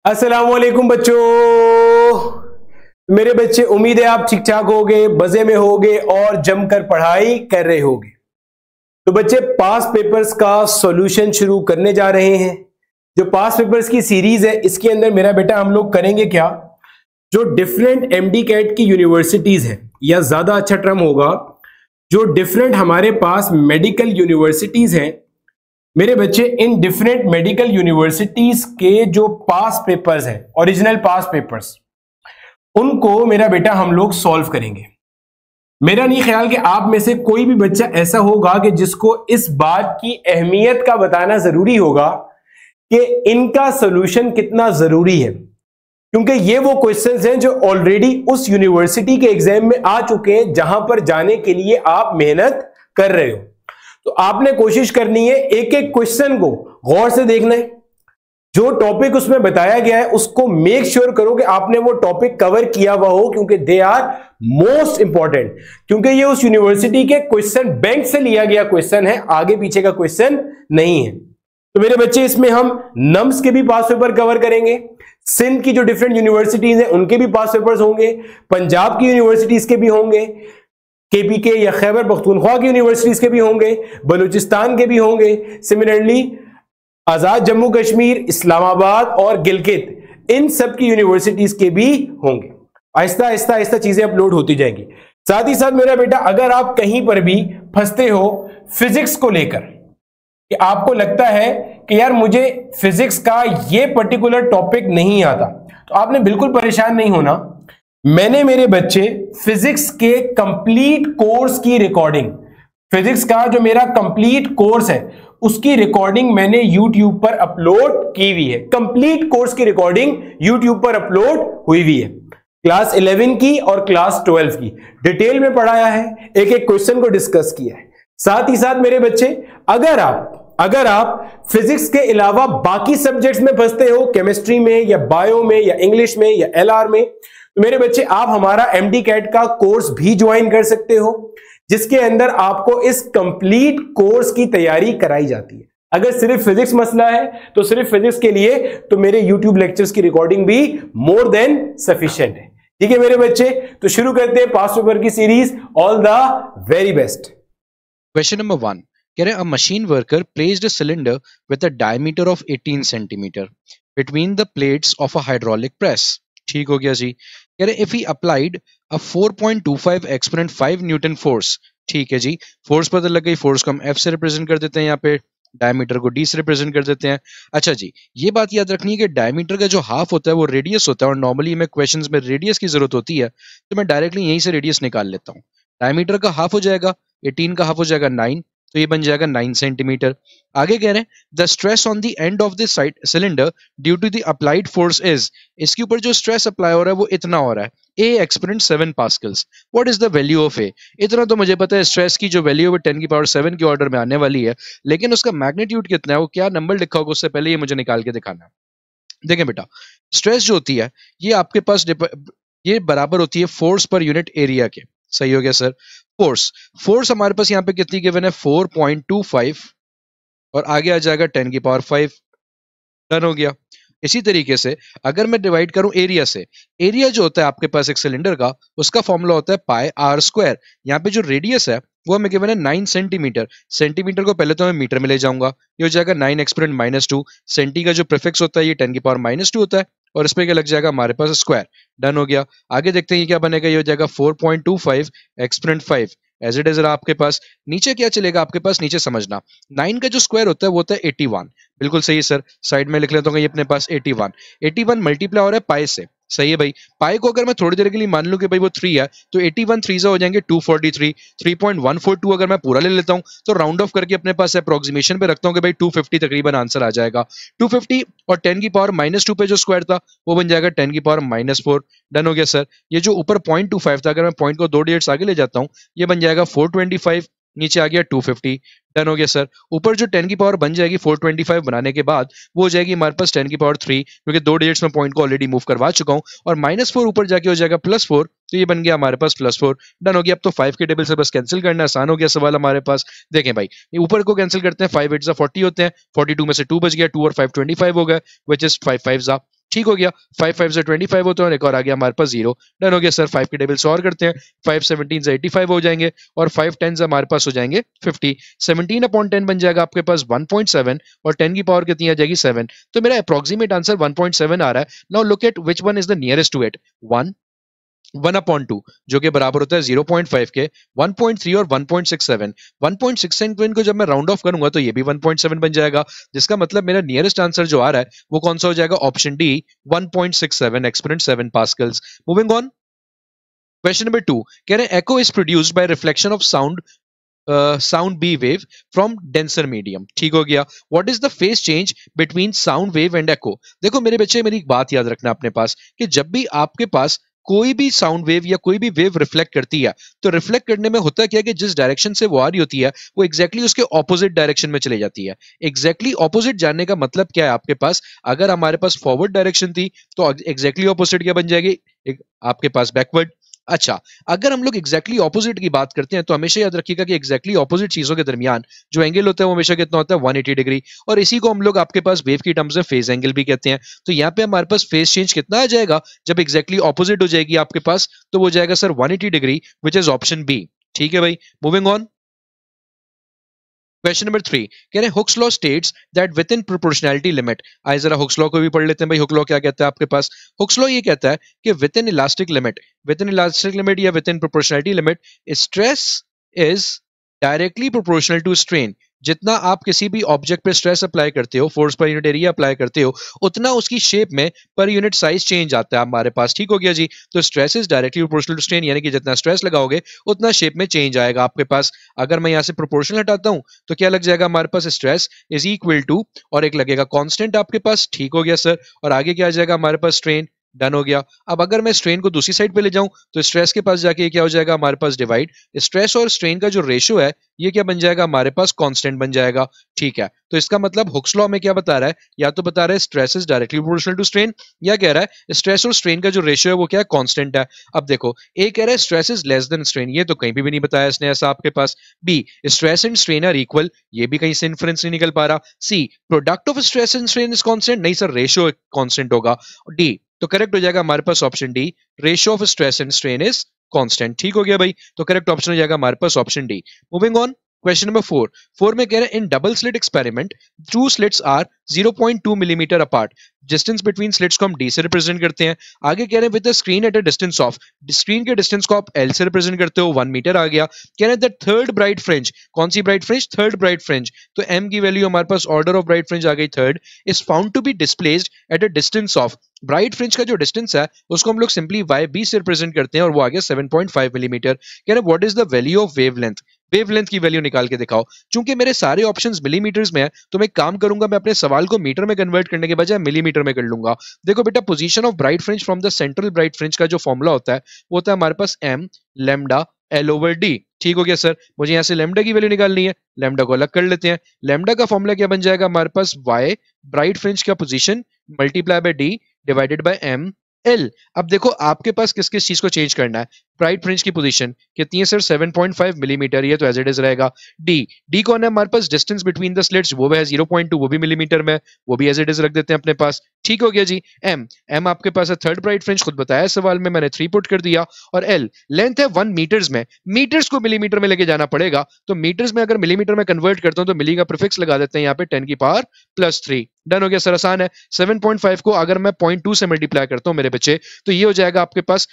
अस्सलामुअलैकुम बच्चों। मेरे बच्चे, उम्मीद है आप ठीक ठाक होगे, मजे में होगे और जमकर पढ़ाई कर रहे होगे। तो बच्चे, पास पेपर्स का सॉल्यूशन शुरू करने जा रहे हैं। जो पास पेपर्स की सीरीज है, इसके अंदर मेरा बेटा हम लोग करेंगे क्या, जो डिफरेंट एमडी कैट की यूनिवर्सिटीज है, या ज्यादा अच्छा टर्म होगा, जो डिफरेंट हमारे पास मेडिकल यूनिवर्सिटीज हैं मेरे बच्चे, इन डिफरेंट मेडिकल यूनिवर्सिटीज के जो पास पेपर्स हैं, ओरिजिनल पास पेपर्स, उनको मेरा बेटा हम लोग सॉल्व करेंगे। मेरा नहीं ख्याल कि आप में से कोई भी बच्चा ऐसा होगा कि जिसको इस बात की अहमियत का बताना जरूरी होगा कि इनका सॉल्यूशन कितना जरूरी है, क्योंकि ये वो क्वेश्चंस हैं जो ऑलरेडी उस यूनिवर्सिटी के एग्जाम में आ चुके हैं जहां पर जाने के लिए आप मेहनत कर रहे हो। तो आपने कोशिश करनी है एक एक क्वेश्चन को गौर से देखना है, जो टॉपिक उसमें बताया गया है उसको मेक श्योर करो कि आपने वो टॉपिक कवर किया हुआ हो, क्योंकि दे आर मोस्ट इंपॉर्टेंट, क्योंकि ये उस यूनिवर्सिटी के क्वेश्चन बैंक से लिया गया क्वेश्चन है, आगे पीछे का क्वेश्चन नहीं है। तो मेरे बच्चे, इसमें हम नम्स के भी पास पेपर कवर करेंगे, सिंध की जो डिफरेंट यूनिवर्सिटीज हैं उनके भी पास पेपर्स होंगे, पंजाब की यूनिवर्सिटीज के भी होंगे, केपीके या खैबर पख्तूनख्वा की यूनिवर्सिटीज के भी होंगे, बलूचिस्तान के भी होंगे, सिमिलरली आजाद जम्मू कश्मीर, इस्लामाबाद और गिलगित, इन सब की यूनिवर्सिटीज के भी होंगे। आहिस्ता आहिस्ता आहिस्ता चीजें अपलोड होती जाएंगी। साथ ही साथ मेरा बेटा, अगर आप कहीं पर भी फंसते हो फिजिक्स को लेकर, कि आपको लगता है कि यार मुझे फिजिक्स का ये पर्टिकुलर टॉपिक नहीं आता, तो आपने बिल्कुल परेशान नहीं होना। मैंने मेरे बच्चे फिजिक्स के कंप्लीट कोर्स की रिकॉर्डिंग, फिजिक्स का जो मेरा कंप्लीट कोर्स है उसकी रिकॉर्डिंग मैंने YouTube पर अपलोड की हुई है। कंप्लीट कोर्स की रिकॉर्डिंग YouTube पर अपलोड हुई हुई है, क्लास 11 की और क्लास 12 की, डिटेल में पढ़ाया है, एक एक क्वेश्चन को डिस्कस किया है। साथ ही साथ मेरे बच्चे, अगर आप फिजिक्स के अलावा बाकी सब्जेक्ट्स में फंसते हो, केमिस्ट्री में या बायो में या इंग्लिश में या LR में, तो मेरे बच्चे आप हमारा MD कैट का कोर्स भी ज्वाइन कर सकते हो, जिसके अंदर आपको इस कंप्लीट कोर्स की तैयारी कराई जाती है। अगर सिर्फ फिजिक्स मसला है तो सिर्फ फिजिक्स के लिए तो मेरे YouTube लेक्चर्स की रिकॉर्डिंग भी मोर देन सफिशिएंट है। ठीक है मेरे बच्चे, तो शुरू करते हैं पास पेपर की series. All the very best. Question number 1. कह रहे हैं, a machine worker placed a cylinder with a diameter of 18 centimeter between the plates of a hydraulic press. ठीक हो गया जी। कह रहे हैं, if he applied a 4.25 exponent 5 Newton force, ठीक है जी, फोर्स पता लग गई, फोर्स को हम F से रिप्रेजेंट कर देते हैं, यहाँ पे डायमीटर को D से रिप्रेजेंट कर देते हैं। अच्छा जी, ये बात याद रखनी है कि डायमीटर का जो हाफ होता है वो रेडियस होता है, और नॉर्मली हमें क्वेश्चंस में रेडियस की जरूरत होती है, तो मैं डायरेक्टली यहीं से रेडियस निकाल लेता हूँ। डायमीटर का हाफ हो जाएगा 18, का हाफ हो जाएगा 9, तो ये बन जाएगा 9 सेंटीमीटर। आगे कह रहे हैं, the stress on the end of this cylinder due to the applied force is, इसके ऊपर जो स्ट्रेस अप्लाई हो रहा है वो इतना हो रहा है, A exponent 7 pascals. What is the value of A? इतना तो मुझे पता है, स्ट्रेस की जो वैल्यू है 10⁻7 के ऑर्डर में आने वाली है, लेकिन उसका मैग्नीट्यूड कितना है, वो क्या नंबर लिखा होगा, उससे पहले ये मुझे निकाल के दिखाना है। देखें बेटा, स्ट्रेस जो होती है ये आपके पास ये बराबर होती है फोर्स पर यूनिट एरिया के। सही हो गया सर। फोर्स हमारे पास यहाँ पे कितनी गिवन है, 4.25, और आगे आ जाएगा 10⁵। डन हो गया। इसी तरीके से अगर मैं डिवाइड करूं एरिया से, एरिया जो होता है आपके पास एक सिलेंडर का, उसका फॉर्मूला होता है πr²। यहाँ पे जो रेडियस है वो हमें गिवन है 9 सेंटीमीटर। सेंटीमीटर को पहले तो मैं मीटर में ले जाऊंगा, ये हो जाएगा 9 एक्सपोनेंट -2। सेंटी का जो प्रीफिक्स होता है ये 10⁻2 होता है, और इस पे क्या लग जाएगा हमारे पास, स्क्वायर। डन हो गया। आगे देखते हैं ये क्या बनेगा, ये हो जाएगा 4.25 एक्सपोनेंट 5 एज इट इज आपके पास। नीचे क्या चलेगा आपके पास, नीचे समझना, 9 का जो स्क्वायर होता है वो होता है 81। बिल्कुल सही सर, साइड में लिख लेता हूँ, ये अपने पास 81 मल्टीप्लाई हो रहा है पाई से। सही है भाई। पाई को अगर मैं थोड़ी देर के लिए मान लूं कि भाई वो 3 है, तो 81 3 हो जाएंगे 243। 3.142 अगर मैं पूरा ले लेता हूं तो राउंड ऑफ करके अपने पास अप्रोक्सीमेशन पे रखता हूं कि भाई 250 तकरीबन आंसर आ जाएगा। 250 और 10⁻2 पे जो स्क्वायर था वो बन जाएगा 10⁻4। डन हो गया सर। ये जो ऊपर 0.25 था, अगर मैं पॉइंट को 2 डिजिट्स आगे ले जाता हूं, ये बन जाएगा 425, नीचे आ गया 250। डन हो गया सर। ऊपर जो 10 की पावर बन जाएगी 425 बनाने के बाद, वो हो जाएगी हमारे पास 10⁻3, क्योंकि 2 डिजिट्स में पॉइंट को ऑलरेडी मूव करवा चुका हूं, और -4 ऊपर जाके हो जाएगा +4, तो ये बन गया हमारे पास +4। डन हो गया। अब तो 5 के टेबल से बस कैंसिल करना, आसान हो गया सवाल हमारे पास। देखें भाई, ये ऊपर को कैंसिल करते हैं, 5 8 40 होते हैं, 42 में से 2 बच गया, 2 और 5 25 हो गए, विच इज 5 5 ठीक हो गया, 5 5 से 25 होते हैं और एक और आ गया हमारे पास 0। डन हो गया सर। 5 के टेबल्स और करते हैं, 5 17 से 85 हो जाएंगे और 5 10 हमारे पास हो जाएंगे 50। 17 अपॉन 10 बन जाएगा आपके पास 1.7 और 10 की पावर कितनी आ जाएगी 7। तो मेरा अप्रोक्सीमेट आंसर 1.7 आ रहा है। Now look at which one is the nearest to it. 1/2 जो कि बराबर होता है 0.5 के, 1.3 और 1.67। 1.67 को जब मैं राउंड ऑफ करूंगा तो ये भी 1.7 बन जाएगा, जिसका मतलब मेरा नियरेस्ट आंसर जो आ रहा है वो कौन सा हो जाएगा, option D 1.67 exponent 7 pascals. Moving on, question number 2 कह रहे हैं echo is produced by reflection of sound B wave from denser medium. ठीक हो गया। What is the phase change between sound wave and echo. देखो मेरे बच्चे, मेरी एक बात याद रखना अपने पास कि जब भी आपके पास कोई भी साउंड वेव या कोई भी वेव रिफ्लेक्ट करती है तो रिफ्लेक्ट करने में होता क्या है कि जिस डायरेक्शन से वो आ रही होती है वो एग्जैक्टली उसके ऑपोजिट डायरेक्शन में चली जाती है। एग्जैक्टली ऑपोजिट जानने का मतलब क्या है आपके पास, अगर हमारे पास फॉरवर्ड डायरेक्शन थी तो एग्जैक्टली ऑपोजिट क्या बन जाएगी, आपके पास बैकवर्ड। अच्छा, अगर हम लोग एग्जैक्टली ऑपोजिट की बात करते हैं तो हमेशा याद रखिएगा कि एग्जैक्टली ऑपोजिट चीजों के दरमियान जो एंगल होता है वो हमेशा कितना होता है, 180 डिग्री। और इसी को हम लोग आपके पास वेव की टर्म्स में फेज एंगल भी कहते हैं। तो यहाँ पे हमारे पास फेज चेंज कितना आ जाएगा जब एग्जैक्टली ऑपोजिट हो जाएगी आपके पास, तो वो जाएगा sir 180 degree, which is option B. ठीक है भाई, मूविंग ऑन, क्वेश्चन नंबर 3 कह रहे हैं Hooke's law states that with in proportionality limit. आइए जरा हुक्स लॉ को भी पढ़ लेते हैं भाई। हुक्स लॉ क्या कहता है आपके पास, हुक्स लॉ ये कहता है कि विद इन इलास्टिक लिमिट या within proportionality limit stress is directly proportional to strain. जितना आप किसी भी ऑब्जेक्ट पे स्ट्रेस अप्लाई करते हो, फोर्स पर यूनिट एरिया अप्लाई करते हो, उतना उसकी शेप में पर यूनिट साइज चेंज आता है हमारे पास। ठीक हो गया जी। तो stress is directly proportional to strain, यानी कि जितना स्ट्रेस लगाओगे उतना शेप में चेंज आएगा आपके पास। अगर मैं यहाँ से प्रोपोर्शनल हटाता हूं तो क्या लग जाएगा हमारे पास, स्ट्रेस इज इक्वल टू और एक लगेगा कांस्टेंट आपके पास। ठीक हो गया सर। और आगे क्या आ जाएगा हमारे पास, स्ट्रेन। डन हो गया। अब अगर मैं स्ट्रेन को दूसरी साइड पे ले जाऊं तो स्ट्रेस के पास जाके क्या हो जाएगा हमारे पास, डिवाइड। स्ट्रेस और स्ट्रेन का जो रेशियो है ये क्या बन जाएगा हमारे पास, कांस्टेंट बन जाएगा। ठीक है, तो इसका मतलब हुक्स लॉ में क्या बता रहा है, या तो बता रहा है stress is directly proportional to strain, या कह रहा है स्ट्रेस और स्ट्रेन का जो रेशियो है वो क्या है, कांस्टेंट है। अब देखो, ए कह रहा है stress is less than strain, ये तो कहीं भी नहीं बताया इसने ऐसा आपके पास। B, stress and strain are equal, ये भी कहीं से इन्फ्रेंस नहीं निकल पा रहा। C, product of stress and strain is constant, नहीं सर, रेशियो कांस्टेंट होगा। डी, तो करेक्ट हो जाएगा हमारे पास option D, ratio of stress and strain is constant. ठीक हो गया भाई, तो करेक्ट ऑप्शन हो जाएगा हमारे पास option D. Moving on, question number 4 में कह रहे हैं in double slit experiment two slits are 0.2 millimetre apart. Distance between slits को हम डी से रिप्रेजेंट करते हैं। आगे कह रहे हैं with the screen eight a distance of, screen के डिस्टेंस को आप एल से रिप्रेजेंट करते हो, 1 मीटर आ गया। कह रहे हैं द थर्ड ब्राइट फ्रिंज, कौन सी bright fringe, third bright fringe. तो एम की वैल्यू हमारे पास, ऑर्डर ऑफ ब्राइट फ्रिंज आ गई third, is found to be displaced at a distance of. Bright fringe का जो डिस्टेंस है उसको हम लोग सिंपली वाई बी से रिप्रेजेंट करते हैं और वो आ गया 7.5 मिलीमीटर। कह रहे हैं what is the value of wavelength, wavelength की वैल्यू निकाल के दिखाओ। चूंकि मेरे सारे ऑप्शंस मिलीमीटर्स में है तो मैं एक काम करूंगा, मैं अपने सवाल को मीटर में कन्वर्ट करने के बजाय मिलीमीटर में कर लूंगा। देखो बेटा, position of bright fringe from the central bright fringe का जो फॉर्मूला होता है वो होता है हमारे पास M lambda L over D. ठीक हो गया सर। मुझे यहां से लेमडा की वैल्यू निकालनी है, लेमडा को अलग कर लेते हैं। लेमडा का फॉर्मूला क्या बन जाएगा हमारे पास, वाई ब्राइट फ्रिंज का position multiply by d divided by m l. अब देखो आपके पास किस किस चीज को चेंज करना है। ब्राइट फ्रिंज की पोजीशन कितनी है सर, 7.5 मिलीमीटर, ये तो एज इट इज रहेगा। डी, डी कौन है हमारे पास, डिस्टेंस बिटवीन द स्लिट्स, वो है 0.2, वो भी मिलीमीटर में, वो भी एज इट इज रख देते हैं अपने पास। ठीक हो गया जी। एम, एम आपके पास है थर्ड ब्राइट फ्रिंज, खुद बताया सवाल में, मैंने 3 पुट कर दिया। और एल, लेंथ है 1 मीटर्स में, मीटर्स को मिलीमीटर में लेके जाना पड़ेगा, तो मीटर्स में अगर मिलीमीटर में कन्वर्ट करता हूं तो मिली का प्रीफिक्स लगा देते हैं यहाँ पे 10 की पावर +3। डन हो गया सर, आसान है। 7.5 को अगर मैं 0.2 से मल्टीप्लाई करता हूं मेरे बच्चे तो ये हो जाएगा आपके पास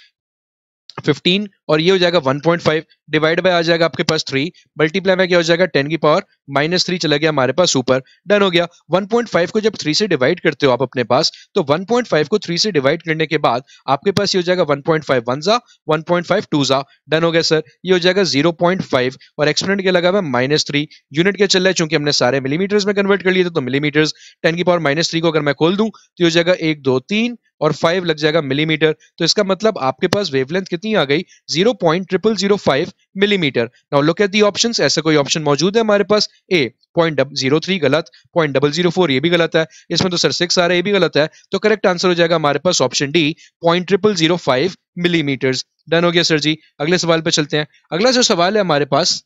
15 और ये हो जाएगा 1.5, डिवाइड बाय आ जाएगा आपके पास 3, मल्टीप्लाई में क्या हो जाएगा 10 की पावर -3 चला गया हमारे पास ऊपर। डन हो गया। 1.5 को जब 3 से डिवाइड करते हो आप अपने पास, तो 1.5 को 3 से डिवाइड करने के बाद आपके पास ये हो जाएगा 1.5 1 जा, 1.5 2 जा। डन हो गया सर। ये हो जाएगा 0.5 और एक्सपोनेंट क्या लगा हुआ है -3। यूनिट क्या चल रहा है, चूंकि हमने सारे मिलीमीटर्स में कन्वर्ट कर लिए थे तो मिलीमीटर्स। 10 की पावर -3 को अगर मैं खोल दूं तो ये हो जाएगा 1 2 3 और 5 लग जाएगा मिलीमीटर। तो इसका मतलब आपके पास वेवलेंथ कितनी आ गई, 0.0005 millimetre. Now look at the options, ऐसा कोई ऑप्शन मौजूद है हमारे पास। ए 0.03 गलत, 0.004 ये भी गलत है, इसमें तो सर 6 आ रहा है, ये भी गलत है। तो करेक्ट आंसर हो जाएगा हमारे पास ऑप्शन डी, 0.0005 मिलीमीटर। डन हो गया सर जी। अगले सवाल पे चलते हैं। अगला जो सवाल है हमारे पास,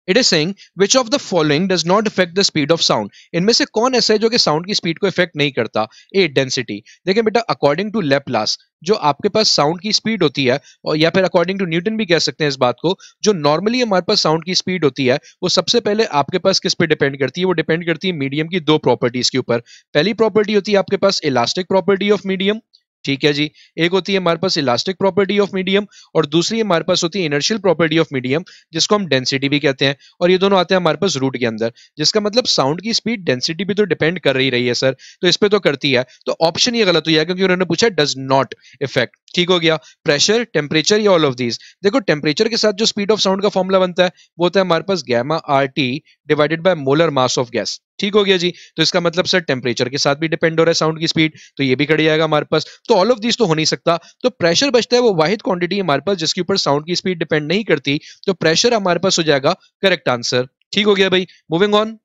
it is saying which of the following does not effect the speed of sound. इनमें से कौन ऐसा है जो कि साउंड की स्पीड को इफेक्ट नहीं करता? ए, डेंसिटी। देखिए बेटा, अकॉर्डिंग टू लेप्लास जो आपके पास साउंड की स्पीड होती है, और या फिर अकॉर्डिंग टू न्यूटन भी कह सकते हैं इस बात को, जो नॉर्मली हमारे पास साउंड की स्पीड होती है वो सबसे पहले आपके पास किस पे डिपेंड करती है? वो डिपेंड करती है मीडियम की दो प्रॉपर्टीज के ऊपर। पहली प्रॉपर्टी होती है आपके पास इलास्टिक प्रॉपर्टी ऑफ मीडियम, ठीक है जी। एक होती है हमारे पास इलास्टिक प्रॉपर्टी ऑफ मीडियम, और दूसरी हमारे पास होती है इनर्शियल प्रॉपर्टी ऑफ मीडियम, जिसको हम डेंसिटी भी कहते हैं। और ये दोनों आते हैं हमारे पास रूट के अंदर, जिसका मतलब साउंड की स्पीड डेंसिटी भी तो डिपेंड कर रही है सर, तो इस पे तो करती है। तो ऑप्शन ये गलत हो जाएगा क्योंकि उन्होंने पूछा डज नॉट इफेक्ट। ठीक हो गया। प्रेशर, टेम्परेचर या ऑल ऑफ दीज। देखो टेम्परेचर के साथ जो स्पीड ऑफ साउंड का फॉर्मूला बनता है वो होता है हमारे पास gamma R T divided by molar mass of gas. ठीक हो गया जी। तो इसका मतलब सर टेम्परेचर के साथ भी डिपेंड हो रहा है साउंड की स्पीड, तो ये भी कट जाएगा हमारे पास। तो ऑल ऑफ दिस तो हो नहीं सकता। तो प्रेशर बचता है, वो वाहिद क्वांटिटी हमारे पास जिसके ऊपर साउंड की स्पीड डिपेंड नहीं करती, तो प्रेशर हमारे पास हो जाएगा करेक्ट आंसर। ठीक हो गया भाई। Moving on.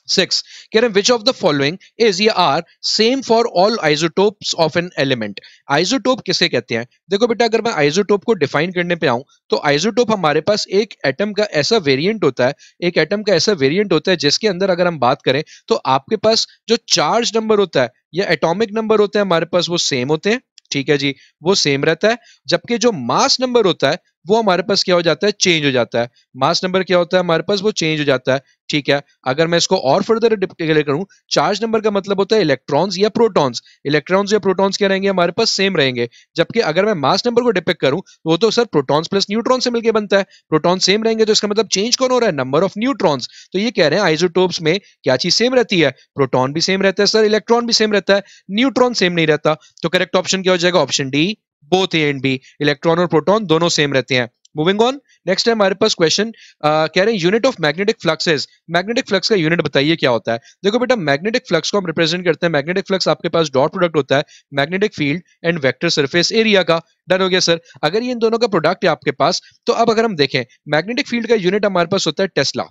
6 कह रहे हैं which of the following is या are same for all isotopes of an element. Isotope किसे कहते हैं? देखो बेटा, अगर मैं आइसोटोप को डिफाइन करने पे आऊं तो आइसोटोप हमारे पास एक एटम का ऐसा वेरिएंट होता है, एक एटम का ऐसा वेरिएंट होता है जिसके अंदर अगर हम बात करें तो आपके पास जो चार्ज नंबर होता है या एटॉमिक नंबर होते हैं हमारे पास वो सेम होते हैं। ठीक है जी, वो सेम रहता है। जबकि जो मास नंबर होता है वो हमारे पास क्या हो जाता है? चेंज हो जाता है। मास नंबर क्या होता है हमारे पास? वो चेंज हो जाता है। ठीक है। अगर मैं इसको और फर्दर डिक्लेयर करूं, चार्ज नंबर का मतलब होता है इलेक्ट्रॉन्स या प्रोटॉन्स। इलेक्ट्रॉन्स या प्रोटॉन्स क्या रहेंगे हमारे पास? सेम रहेंगे। जबकि अगर मैं मास नंबर को डिपिक्ट करूं तो वो तो सर प्रोटॉन्स प्लस न्यूट्रॉन से मिलकर बनता है। प्रोटॉन सेम रहेंगे तो इसका मतलब चेंज कौन हो रहा है? Number of neutrons. तो ये कह रहे हैं आइसोटोप्स में क्या चीज सेम रहती है? प्रोटॉन भी सेम रहता है सर, इलेक्ट्रॉन भी सेम रहता है, न्यूट्रॉन सेम नहीं रहता। तो करेक्ट ऑप्शन क्या हो जाएगा? Option D, both A and B. Electron और प्रोटॉन दोनों सेम रहते हैं। Moving on. नेक्स्ट है हमारे पास क्वेश्चन, कह रहे हैं unit of magnetic fluxes. Magnetic flux का यूनिट बताइए क्या होता है? देखो बेटा, मैग्नेटिक फ्लक्स को हम रिप्रेजेंट करते हैं, मैग्नेटिक फ्लक्स आपके पास डॉट प्रोडक्ट होता है magnetic field and vector surface area का। डन हो गया सर। अगर ये इन दोनों का प्रोडक्ट है आपके पास, तो अब अगर हम देखें मैग्नेटिक फील्ड का यूनिट हमारे पास होता है टेस्ला,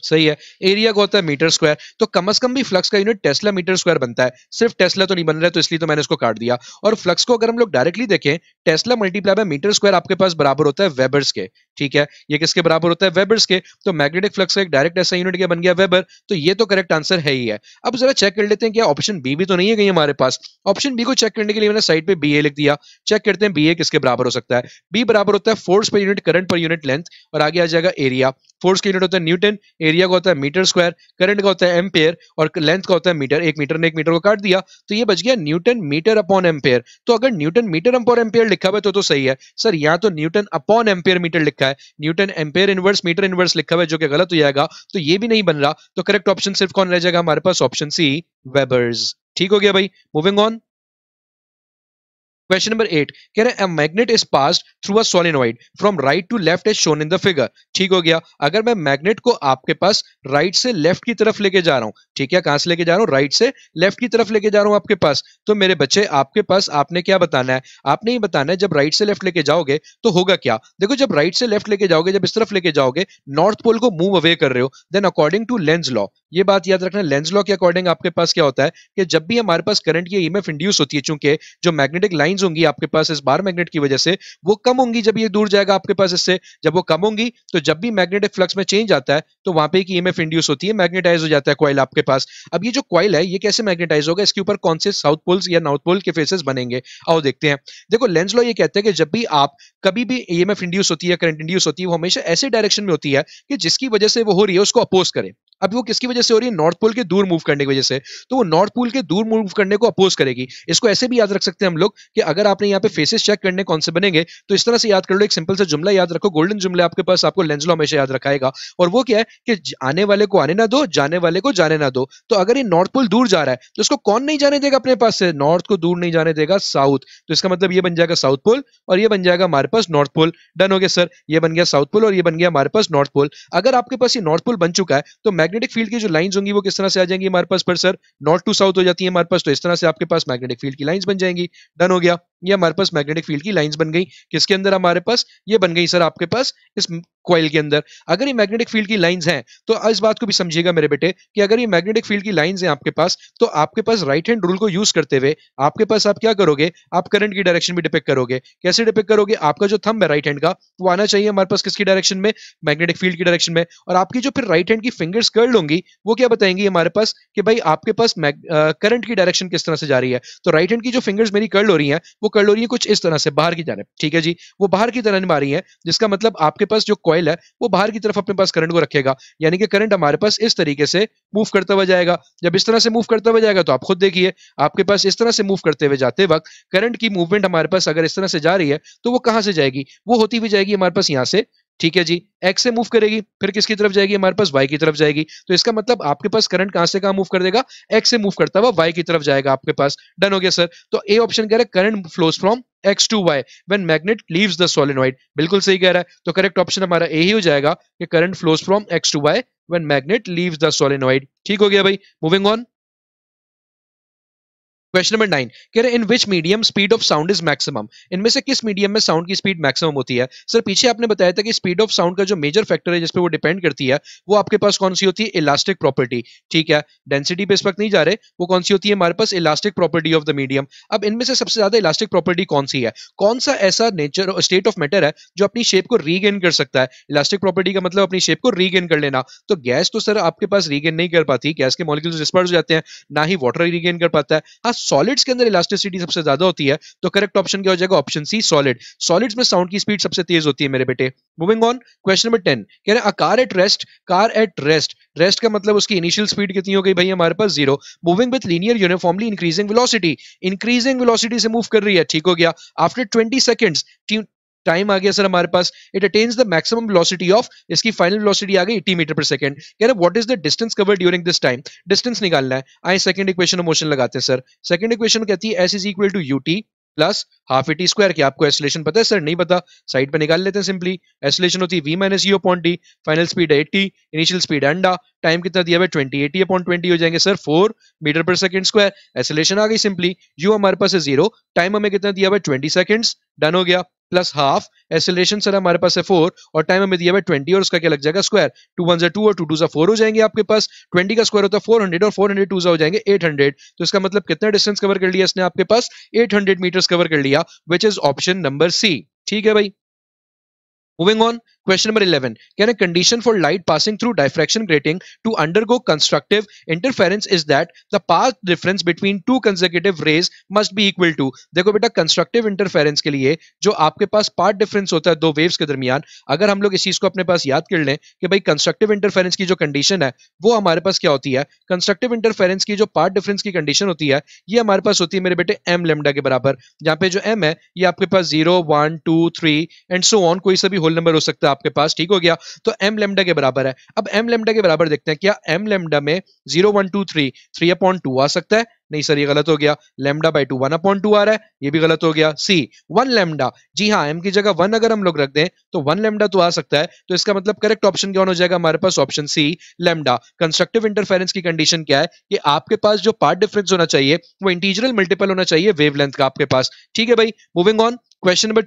सही है। एरिया का होता है मीटर स्क्वायर, तो कम से कम भी फ्लक्स का यूनिट टेस्ला मीटर स्क्वायर बनता है। सिर्फ टेस्ला तो नहीं बन रहा है, तो इसलिए तो मैंने इसको काट दिया। और फ्लक्स को अगर हम लोग डायरेक्टली देखें, tesla multiply by meter square आपके पास बराबर होता है वेबर्स के। ठीक है, ये किसके बराबर होता है? वेबर्स के। तो मैग्नेटिक फ्लक्स का एक डायरेक्ट ऐसा यूनिट क्या बन गया? वेबर। तो ये तो करेक्ट आंसर है ही है। अब जरा चेक कर लेते हैं क्या ऑप्शन बी भी तो नहीं है कहीं हमारे पास। ऑप्शन बी को चेक करने के लिए मैंने साइड पे बी ए लिख दिया। चेक करते हैं बी ए किसके बराबर हो सकता है। बी बराबर होता है फोर्स पर unit current per unit length, और आगे आ जाएगा एरिया। फोर्स का यूनिट होता है न्यूटन, एरिया का होता है मीटर स्क्वायर, करंट का होता है एम्पेयर, और लेंथ का होता है मीटर। एक मीटर ने एक मीटर को काट दिया, तो ये बच गया न्यूटन मीटर अपॉन एम्पेयर। तो अगर न्यूटन मीटर अपॉन एम्पेयर लिखा हुआ है तो सही है सर। यहाँ तो न्यूटन अपॉन एम्पेयर मीटर लिखा है, newton ampere inverse meter inverse लिखा हुआ है, जो कि गलत हो जाएगा। तो ये भी नहीं बन रहा। तो करेक्ट ऑप्शन सिर्फ कौन रह जाएगा हमारे पास? ऑप्शन सी, वेबर्स। ठीक हो गया भाई। Moving on. क्वेश्चन नंबर 8 कह रहे हैं magnet is passed through a solenoid from right to left as shown in the figure. ठीक हो गया। अगर मैं मैग्नेट को आपके पास राइट से लेफ्ट की तरफ लेके जा रहा हूं, ठीक है, कहां से लेके जा रहा हूं? राइट से लेफ्ट की तरफ लेके जा रहा हूं आपके पास। तो मेरे बच्चे आपके पास आपने क्या बताना है? आपने ही बताना है जब राइट से लेफ्ट लेके जाओगे तो होगा क्या। देखो, जब राइट से लेफ्ट लेके जाओगे, जब इस तरफ लेके जाओगे, नॉर्थ पोल को मूव अवे कर रहे हो, then according to Lenz law, ये बात याद रखना, लेंज लॉ के अकॉर्डिंग आपके पास क्या होता है कि जब भी हमारे पास करंट की ईएमएफ इंड्यूस होती है, चूंकि जो मैग्नेटिक लाइंस होंगी आपके पास इस बार मैग्नेट की वजह से वो कम होंगी जब ये दूर जाएगा आपके पास इससे। जब वो कम होंगी तो जब भी मैग्नेटिक फ्लक्स में चेंज आता है तो वहां पे एक ईएमएफ इंड्यूस होती है, मैग्नेटाइज हो जाता है कॉइल आपके पास। अब ये जो कॉइल है ये कैसे मैग्नेटाइज होगा? इसके ऊपर कौन से साउथ पोल्स या नॉर्थ पोल के फेसेस बनेंगे? आओ देखते हैं। देखो, लेंज लॉ ये कहते हैं कि जब भी आप कभी भी ईएमएफ इंड्यूस होती है, करंट इंड्यूस होती है, वो हमेशा ऐसे डायरेक्शन में होती है कि जिसकी वजह से वो हो रही है उसको अपोज करे। अब वो किसकी वजह से हो रही है? नॉर्थ पोल के दूर मूव करने की वजह से। तो वो नॉर्थ पोल के दूर मूव करने को अपोज करेगी। इसको ऐसे भी याद रख सकते हैं हम लोग कि अगर आपने यहाँ पे फेसेस चेक करने कौन से बनेंगे तो इस तरह से याद कर लो। एक सिंपल सा जुमला याद रखो, गोल्डन जुमला आपके पास, आपको लेंज लॉ हमेशा याद रखाएगा। और वो क्या है कि आने वाले को आने ना दो, जाने वाले को जाने ना दो। तो अगर ये नॉर्थ पोल दूर जा रहा है तो इसको कौन नहीं जाने देगा अपने पास से? नॉर्थ को दूर नहीं जाने देगा, साउथ। तो इसका मतलब ये बन जाएगा साउथ पोल और ये बन जाएगा हमारे पास नॉर्थ पोल। डन हो गया सर। ये बन गया साउथ पोल और ये बन गया हमारे पास नॉर्थ पोल। अगर आपके पास ये नॉर्थ पोल बन चुका है तो मैग्नेटिक फील्ड की जो लाइंस होंगी वो किस तरह से आ जाएंगी हमारे पास? पर सर नॉर्थ टू साउथ हो जाती है हमारे पास, तो इस तरह से आपके पास मैग्नेटिक फील्ड की लाइंस बन जाएंगी। डन हो गया। ये हमारे पास मैग्नेटिक फील्ड की लाइंस बन गई। किसके अंदर हमारे पास? ये बन गई सर आपके पास इस कॉइल के अंदर। अगर ये मैग्नेटिक फील्ड की लाइंस हैं तो इस बात को भी समझिएगा मेरे बेटे कि अगर ये मैग्नेटिक फील्ड की लाइंस हैं आपके पास, तो आपके पास राइट हैंड रूल को यूज करते हुए आपके पास आप क्या करोगे, आप करंट की डायरेक्शन भी डिपेक्ट करोगे। कैसे डिपेक्ट करोगे, आपका जो थंब है राइट हैंड का वो आना चाहिए हमारे पास किसकी डायरेक्शन में, मैग्नेटिक फील्ड की डायरेक्शन में। और आपकी जो फिर राइट हैंड की फिंगर्स कर्ल होंगी वो क्या बताएंगी हमारे पास कि भाई आपके पास करंट की डायरेक्शन किस तरह से जा रही है। तो राइट हैंड की जो फिंगर्स मेरी कर्ल हो रही हैं वो कर्ल हो रही है कुछ इस तरह से बाहर की तरफ, ठीक है जी, वो बाहर की तरफ निभा रही है, जिसका मतलब आपके पास जो कॉइल है वो बाहर की तरफ अपने पास करंट को रखेगा, यानी कि करंट हमारे पास इस तरीके से मूव करता हुआ जाएगा। जब इस तरह से मूव करता हुआ जाएगा तो आप खुद देखिए आपके पास इस तरह से मूव करते हुए जाते वक्त करंट की मूवमेंट हमारे पास अगर इस तरह से जा रही है तो वो कहां से जाएगी, वो होती हुई जाएगी हमारे पास यहां से, ठीक है जी, एक्स से मूव करेगी, फिर किसकी तरफ जाएगी हमारे पास वाई की तरफ जाएगी। तो इसका मतलब आपके पास करंट कहां से कहां मूव कर देगा, एक्स से मूव करता हुआ वाई की तरफ जाएगा आपके पास। डन हो गया सर। तो ए ऑप्शन कह रहा है current flows from x to y when magnet leaves the solenoid, बिल्कुल सही कह रहा है। तो करेक्ट ऑप्शन हमारा ए ही हो जाएगा कि current flows from x to y when magnet leaves the solenoid. ठीक हो गया भाई, मूविंग ऑन। क्वेश्चन नंबर 9 कह रहे in which medium speed of sound is maximum, इनमें से किस मीडियम में साउंड की स्पीड मैक्सिमम होती है। सर पीछे आपने बताया था कि स्पीड ऑफ साउंड का जो मेजर फैक्टर है जिस पे वो डिपेंड करती है वो आपके पास कौन सी होती है, इलास्टिक प्रॉपर्टी। ठीक है, डेंसिटी पे इस वक्त नहीं जा रहे, वो कौन सी होती है हमारे पास, elastic property of the medium. अब इनमें से सबसे ज्यादा इलास्टिक प्रॉपर्टी कौन सी है, कौन सा ऐसा नेचर स्टेट ऑफ मैटर है जो अपनी शेप को रीगेन कर सकता है। इलास्टिक प्रॉपर्टी का मतलब अपनी शेप को रीगेन कर लेना। तो गैस तो सर आपके पास रीगेन नहीं कर पाती, गैस के मॉलिक्यूल्स डिस्पर्स हो जाते हैं, ना ही वाटर रीगेन कर पाता है। हाँ, सॉलिड्स के अंदर इलास्टिसिटी सबसे ज्यादा होती है, तो करेक्ट ऑप्शन क्या हो जाएगा, ऑप्शन सी सॉलिड। सॉलिड्स में साउंड की स्पीड सबसे तेज होती है मेरे बेटे। मूविंग ऑन, क्वेश्चन नंबर 10 कह रहे हैं a car at rest, car at rest, rest का मतलब उसकी इनिशियल स्पीड कितनी हो गई भाई हमारे पास, 0, moving with linear uniformly increasing velocity से मूव कर रही है। ठीक हो गया, आफ्टर 20 सेकंड्स टाइम आ गया सर हमारे पास, it attains the maximum velocity of, इसकी फाइनल वेलोसिटी आ गई 80 मीटर पर सेकंड। कह रहे what is the distance covered during this time, distance निकालना है। आए सेकंड इक्वेशन ऑफ मोशन लगाते हैं सर। सेकंड इक्वेशन कहती है s is equal to u t plus half a t square. क्या आपको एस्लेशन पता है सर, नहीं पता, साइड पे निकाल लेते हैं सिंपली। एस्लेशन होती है v minus you upon T, final speed है 80, इनिशियल स्पीड एंडा, टाइम कितना दिया हुआ है 20, 80 अपॉन 20 हो जाएंगे सर 4 मीटर पर सेकंड स्क्वायर। एस्लेशन आ गई सिंपली, यू हमारे पास है 0, टाइम हमें कितना दिया हुआ है 20 सेकंड्स, डन हो गया, प्लस हाफ एसेलरेशन सर हमारे पास है 4 और टाइम हमें दिया हुआ है 20 और उसका क्या लग जाएगा स्क्वायर, 2 1 2 और 2 2 4 हो जाएंगे आपके पास। 20 का स्क्वायर होता है 400 और 400 2 हो जाएंगे 800। तो इसका मतलब कितना डिस्टेंस कवर कर लिया इसने आपके पास, 800 मीटर्स कवर कर लिया, which is option number C. ठीक है भाई, मूविंग ऑन, क्वेश्चन नंबर 11 कह रहे condition for light passing through diffraction grating to undergo constructive interference is that the path difference between two consecutive rays must be equal to. देखो बेटा, constructive interference के लिए जो आपके पास पाथ डिफरेंस होता है दो वेव्स के दरमियान, अगर हम लोग इस चीज को अपने पास याद कर लें कि भाई कंस्ट्रक्टिव इंटरफेरेंस की जो कंडीशन है वो हमारे पास क्या होती है, कंस्ट्रक्टिव इंटरफेरेंस की जो पाथ डिफरेंस की कंडीशन होती है ये हमारे पास होती है मेरे बेटे एम लेमडा के बराबर, जहां पे जो एम है ये आपके पास 0 1 2 3 एंड सो ऑन, कोई सा भी होल नंबर हो सकता है आपके पास। ठीक हो गया, तो एम लेमडा के बराबर है। अब एम लेमडा के बराबर देखते हैं, क्या एम लेमडा में 0 1 2 3 3 अपॉन 2 आ सकता है, नहीं सर ये गलत हो गया, लेमडा बाई 2 1 अपॉन 2 आ रहा है, ये भी गलत हो गया। सी 1 लेमडा, जी हाँ, एम की जगह 1 अगर हम लोग रख दें तो 1 लेमडा तो आ सकता है, तो इसका मतलब करेक्ट ऑप्शन क्या हो जाएगा हमारे पास, option C lambda. Constructive interference की कंडीशन क्या है कि आपके पास जो पार्ट डिफरेंस होना चाहिए वो इंटीजरल मल्टीपल होना चाहिए वेवलेंथ का आपके पास। ठीक है भाई, मूविंग ऑन, क्वेश्चन नंबर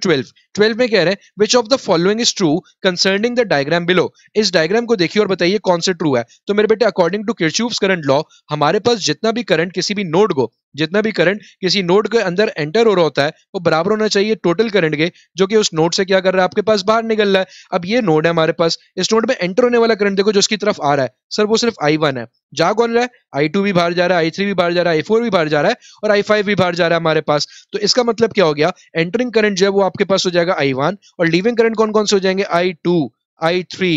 12 में कह रहे हैं which of the following is true concerning the diagram below. इस डायग्राम को देखिए और बताइए कौन से ट्रू है। तो मेरे बेटे according to Kirchhoff's current law हमारे पास जितना भी करंट किसी भी नोड को, जितना भी करंट किसी नोड के अंदर एंटर हो रहा होता है वो बराबर होना चाहिए टोटल करंट के जो कि उस नोड से क्या कर रहा है आपके पास बाहर निकल रहा है। अब ये नोड है हमारे पास, इस नोड में एंटर होने वाला करंट देखो जो उसकी तरफ आ रहा है सर वो सिर्फ I1 है, जा कौन रहा है I2 भी बाहर जा रहा है, I3 भी बाहर जा रहा है, I4 भी बाहर जा रहा है और I5 भी बाहर जा रहा है हमारे पास। तो इसका मतलब क्या हो गया, एंटरिंग करंट जो है वो आपके पास हो जाएगा I1 और लीविंग करंट कौन कौन से हो जाएंगे I2 I3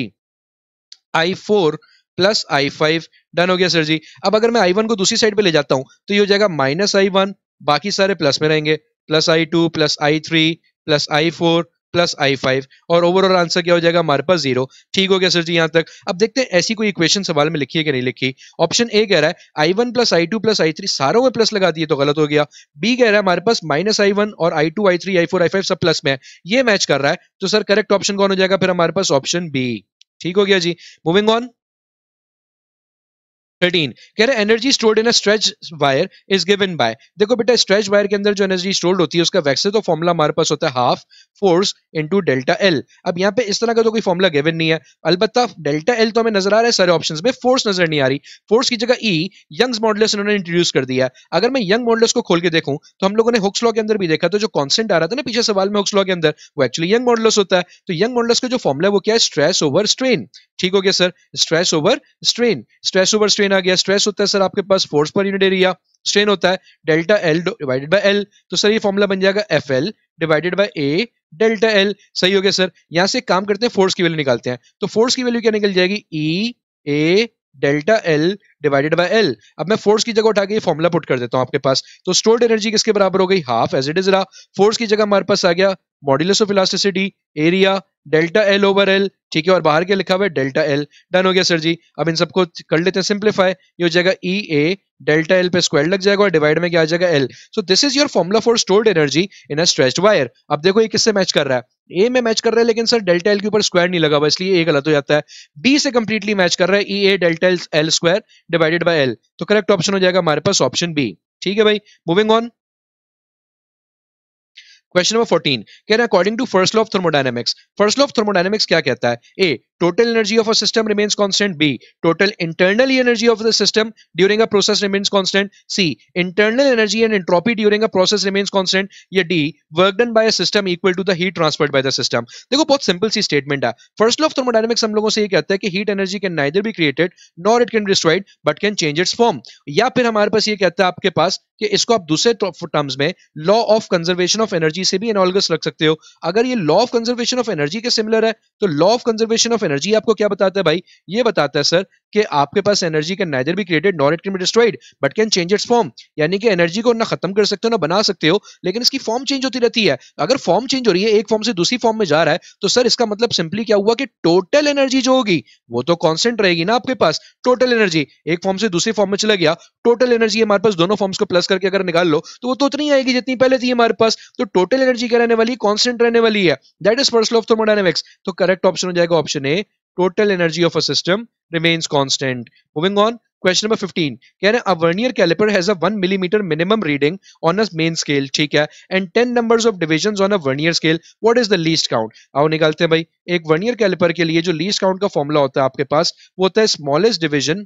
I4 plus I5। Done हो गया सर जी। अब अगर मैं I1 को दूसरी साइड पे ले जाता हूं तो ये हो जाएगा माइनस I1, बाकी सारे प्लस में रहेंगे, plus I2 plus I3 plus I4 plus I5 और ओवरऑल आंसर क्या हो जाएगा हमारे पास 0। ठीक हो गया सर जी यहां तक। अब देखते हैं ऐसी कोई इक्वेशन सवाल में लिखी है कि नहीं लिखी। ऑप्शन ए कह रहा है I1 plus I2 plus I3 सारों में प्लस लगा दिए तो गलत हो गया। बी कह रहा है हमारे पास माइनस I1 और I2 I3 I4 I5 सब प्लस में है, ये मैच कर रहा है, तो सर करेक्ट ऑप्शन कौन हो जाएगा फिर हमारे पास, ऑप्शन बी। ठीक हो गया जी, मूविंग ऑन, 13 कह रहे energy stored in a stretch wire is given by. देखो बेटा स्ट्रेच वायर के अंदर जो एनर्जी स्टोर्ड होती है उसका वैसे तो फॉर्मूला हमारे पास होता है half force into delta L. अब यहाँ पे इस तरह का तो कोई फॉर्मूला गिवन नहीं है, अलबत्ता डेल्टा एल तो हमें नजर आ रहा है सारे ऑप्शंस में, फोर्स नजर नहीं आ रही। फोर्स की जगह ई यंग्स मॉडुलस इन्होंने इंट्रोड्यूस कर दिया है। अगर मैं यंग मॉडुलस को खोल के देखूं तो हम लोगों ने हुक्स लॉ के अंदर भी देखा था, जो कांस्टेंट आ रहा था ना पीछे सवाल में हुक्स लॉ के अंदर, वो एक्चुअली यंग मॉडुलस होता है। तो यंग मॉडुलस का जो फॉर्मूला है वो क्या है, स्ट्रेस ओवर स्ट्रेन। ठीक हो गया sir, stress over strain, stress over strain आ गया। स्ट्रेस होता है सर आपके पास फोर्स पर यूनिट एरिया, स्ट्रेन होता है delta L divided by L. तो सर ये फॉर्मूला बन जाएगा F L divided by A delta L. सही हो गया सर। यहां से काम करते हैं, फोर्स की वैल्यू निकालते हैं। तो फोर्स की वैल्यू क्या निकल जाएगी, E A delta L divided by L. अब मैं फोर्स की जगह उठा के ये फॉर्मूला पुट कर देता हूं आपके पास। तो स्टोर्ड एनर्जी किसके बराबर हो गई, हाफ एज इट इज रहा। फोर्स की जगह हमारे पास आ गया modulus of elasticity area delta L over L. ठीक है, और बाहर क्या लिखा हुआ है, डेल्टा एल। डन हो गया सर जी। अब इन सबको कर लेते हैं सिंप्लीफाई। ये हो जाएगा ई ए डेल्टा एल पे स्क्वायर लग जाएगा और डिवाइड में क्या आ जाएगा L. So this is your formula for stored energy in a stretched wire. अब देखो ये किससे मैच कर रहा है, ए में मैच कर रहा है, लेकिन सर डेल्टा एल के ऊपर स्क्वायर नहीं लगा हुआ, इसलिए ए गलत हो जाता है। बी से कंप्लीटली मैच कर रहा है, E A delta L square divided by L. तो करेक्ट ऑप्शन हो जाएगा हमारे पास ऑप्शन बी। ठीक है भाई, मूविंग ऑन। क्वेश्चन नंबर 14 कह रहा है according to first law of thermodynamics. First law of thermodynamics क्या कहता है, A total energy of a system remains constant, B total internal energy of the system during a process remains constant, C internal energy and entropy during a process remains constant, या D work done by a system equal to the heat transferred by the system. देखो बहुत simple सी statement है। First law of thermodynamics हम लोगों से ये कहता है कि heat energy can neither be created nor it can be destroyed but can change its form. या फिर हमारे पास ये कहता है आपके पास कि इसको आप दूसरे टर्म्स में law of conservation of energy से भी एनालॉगस रख सकते हो। अगर ये law of conservation of energy के सिमिलर है तो law of conservation of energy आपको क्या बताता है भाई, ये बताता है सर कि आपके पास energy can neither be created nor it can be destroyed but can change its form. यानी कि एनर्जी को ना खत्म कर सकते हो ना बना सकते हो, लेकिन इसकी फॉर्म चेंज होती रहती है। अगर फॉर्म चेंज हो रही है, एक फॉर्म से दूसरी फॉर्म में जा रहा है, तो सर इसका मतलब सिंपली क्या हुआ कि टोटल एनर्जी जो होगी वो तो कांस्टेंट रहेगी ना आपके पास। टोटल एनर्जी एक फॉर्म से दूसरी फॉर्म में चला गया, टोटल एनर्जी हमारे पास दोनों फॉर्म्स को प्लस करके अगर निकाल लो तो वो तो उतनी आएगी जितनी पहले थी हमारे पास। तो टोटल एनर्जी क्या रहने वाली, कांस्टेंट रहने वाली है। That is first law of thermodynamics. तो करेक्ट ऑप्शन हो जाएगा option A, total energy of a system remains constant. Moving on, question number 15 कह रहे हैं a vernier calliper has a 1 millimetre minimum reading on a main scale, ठीक है, and 10 numbers of divisions on a vernier scale, what is the least count. आओ निकालते हैं भाई। एक वर्नियर कैलिपर के लिए जो लीस्ट काउंट का फॉर्मूला होता है आपके पास, वो होता है smallest division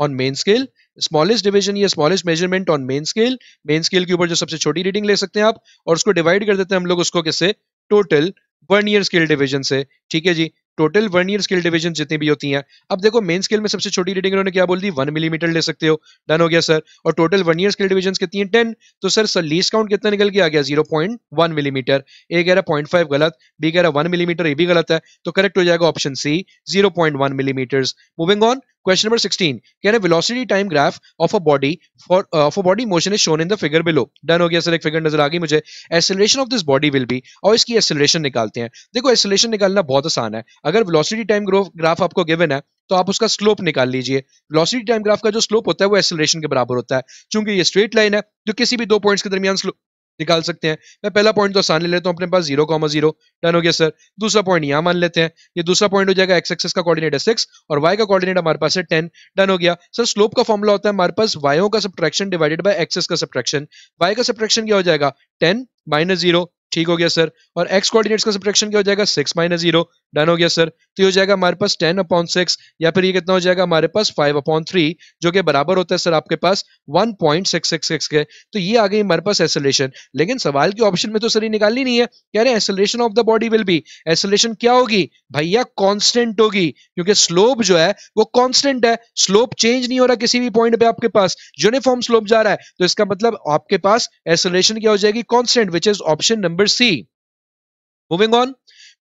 on main scale, smallest division या smallest measurement on main scale. Main scale के ऊपर जो सबसे छोटी रीडिंग ले सकते हैं आप, और उसको डिवाइड कर देते हैं हम लोग उसको किससे, टोटल वर्नियर स्केल डिवीजन से। ठीक है जी, टोटल वर्नियर स्केल डिवीजन जितनी भी होती हैं। अब देखो मेन स्केल में सबसे छोटी रीडिंग उन्होंने क्या बोल दी, 1 मिलीमीटर ले सकते हो। डन हो गया सर। और टोटल वर्नियर स्केल डिवीजन कितनी है, 10। तो सर लीस्ट काउंट कितना निकल के आ गया, 0.1 मिलीमीटर। ए कह रहा 0.5 गलत, बी कह रहा 1 मिलीमीटर, ये भी गलत है। तो करेक्ट हो जाएगा option C, 0.1 millimetre. Moving on, question number 16 कह रहे velocity time graph of a body for of a body motion is shown in the figure below. Done हो गया सर, एक फिगर नजर आ गई मुझे। Acceleration of this body will be, और इसकी एक्सेलरेशन निकालते हैं। देखो एक्सेलरेशन निकालना बहुत आसान है। अगर वेलोसिटी टाइम ग्राफ आपको गिवन है तो आप उसका स्लोप निकाल लीजिए। वेलोसिटी टाइम ग्राफ का जो स्लोप होता है वो एक्सेलरेशन के बराबर होता है। चूंकि ये स्ट्रेट लाइन है तो किसी भी दो पॉइंट्स के दरमियान स्लोप निकाल सकते हैं। मैं पहला पॉइंट तो आसान ले लेता हूं अपने पास, 0,0। डन हो गया सर। दूसरा पॉइंट यहां मान लेते हैं, ये दूसरा पॉइंट हो जाएगा, एक्स एक्सिस का कोऑर्डिनेट है 6 और वाई का कोऑर्डिनेट हमारे पास है 10। डन हो गया सर। स्लोप का फॉर्मूला होता है हमारे पास वाईओ का सबट्रैक्शन डिवाइडेड बाय एक्सिस का सबट्रैक्शन। वाई का सबट्रैक्शन क्या हो जाएगा, 10 माइनस 0। ठीक हो गया सर। और एक्स कोऑर्डिनेट्स का सबट्रैक्शन क्या हो जाएगा, 6 माइनस 0। डन हो गया सर। तो ये हो जाएगा हमारे पास 10/6, या फिर ये कितना हो जाएगा हमारे पास 5/3, जो कि बराबर होता है सर आपके पास 1.666 के। तो ये आ गई हमारे पास एक्सेलरेशन। लेकिन सवाल के ऑप्शन में तो सर ये निकालनी नहीं है, कह रहे हैं acceleration of the body will B, acceleration क्या होगी भैया, कांस्टेंट होगी, क्योंकि स्लोप जो है वो कांस्टेंट है। स्लोप चेंज नहीं हो रहा किसी भी पॉइंट पे आपके पास, यूनिफॉर्म स्लोप जा रहा है, तो इसका मतलब आपके पास एक्सेलरेशन क्या हो जाएगी, constant, which is option number C. Moving on,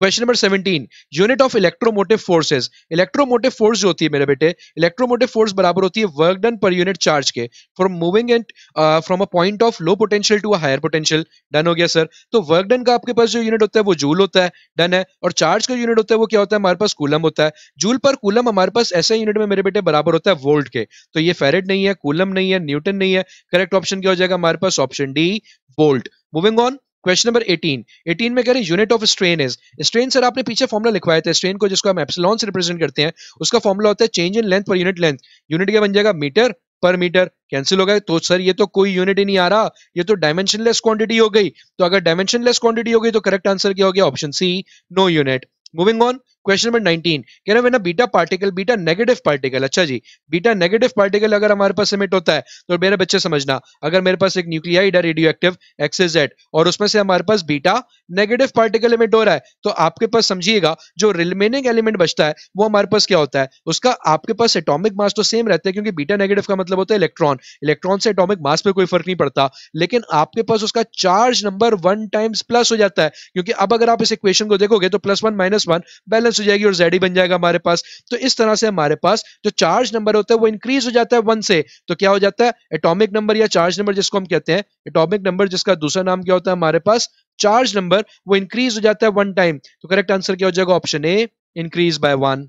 question number 17 unit of electromotive forces. Electromotive force जो होती है मेरे बेटे, इलेक्ट्रोमोटिव फोर्स बराबर होती है वर्क डन पर यूनिट चार्ज के, from moving it from a point of low potential to a higher potential. Done हो गया सर। तो वर्क डन का आपके पास जो यूनिट होता है वो जूल होता है। डन है। और चार्ज का यूनिट होता है वो क्या होता है हमारे पास, कूलम होता है। जूल पर कूलम हमारे पास ऐसे यूनिट में मेरे बेटे बराबर होता है वोल्ट के। तो ये फेरेड नहीं है, कूलम नहीं है, न्यूटन नहीं है। करेक्ट ऑप्शन क्या हो जाएगा हमारे पास, option D, volt. Moving on, question number 18 में कह रहे unit of strain is, strain sir आपने पीछे फॉर्मूला लिखवाया था, स्ट्रेन को जिसको हम एप्सिलॉन से रिप्रेजेंट करते हैं उसका फॉर्मूला होता है change in length per unit length, unit क्या बन जाएगा मीटर पर मीटर, कैंसिल हो गया। तो सर ये तो कोई यूनिट ही नहीं आ रहा, ये तो डायमेंशनलेस क्वांटिटी हो गई। तो अगर डायमेंशनलेस क्वांटिटी हो गई तो करेक्ट आंसर क्या हो गया, option C no unit. Moving on, question number 19 कह रहे हैं beta particle, beta negative particle, अच्छा जी बीटा नेगेटिव पार्टिकल अगर हमारे पास एमिट होता है तो मेरे बच्चे समझना, अगर मेरे पास एक न्यूक्लियाइड है रेडियो एक्टिव XYZ और उसमें से हमारे पास बीटा नेगेटिव पार्टिकल एमिट हो रहा है, तो आपके पास समझिएगा जो रिमेनिंग एलिमेंट बचता है वो हमारे पास क्या होता है, उसका आपके पास एटॉमिक मास तो सेम रहता है क्योंकि बीटा नेगेटिव का मतलब होता है इलेक्ट्रॉन, इलेक्ट्रॉन से एटॉमिक मास पे कोई फर्क नहीं पड़ता, लेकिन आपके पास उसका चार्ज नंबर 1 टाइम्स प्लस हो जाता है, क्योंकि अब अगर आप इस इक्वेशन को देखोगे तो +1 -1 बैलेंस हो जाएगी और Z ही बन जाएगा हमारे पास। तो इस तरह से हमारे पास जो चार्ज नंबर होता है वो इंक्रीज हो जाता है 1 से, तो क्या हो जाता है एटॉमिक नंबर या चार्ज नंबर जिसको हम कहते हैं एटॉमिक नंबर, जिसका दूसरा नाम क्या होता है हमारे पास चार्ज नंबर, वो इंक्रीज हो जाता है 1 टाइम। तो करेक्ट आंसर क्या हो जाएगा, option A increase by 1।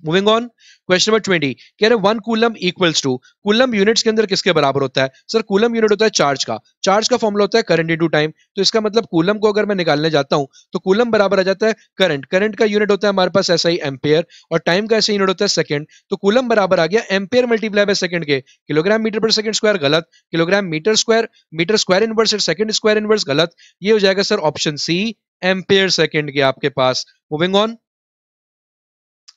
Moving on, question number 20 कह रहे 1 coulomb equals to, coulomb units के अंदर किसके बराबर होता है, सर कूलम यूनिट होता है चार्ज का, चार्ज का फॉर्मूला होता है करंट इनटू टाइम, तो इसका मतलब कूलम को अगर मैं निकालने जाता हूं तो कूलम बराबर आ जाता है करंट, करंट का यूनिट होता है हमारे पास ऐसा ही एम्पेयर और टाइम का ऐसा यूनिट होता है सेकंड, तो कूलम बराबर आ गया एम्पेयर मल्टीप्लाई बाय सेकंड के, किलोग्राम मीटर पर सेकंड स्क्वायर गलत, किलोग्राम मीटर स्क्वायर इनवर्स और सेकंड स्क्वायर इनवर्स गलत, ये हो जाएगा sir option C ampere second के आपके पास। मूविंग ऑन,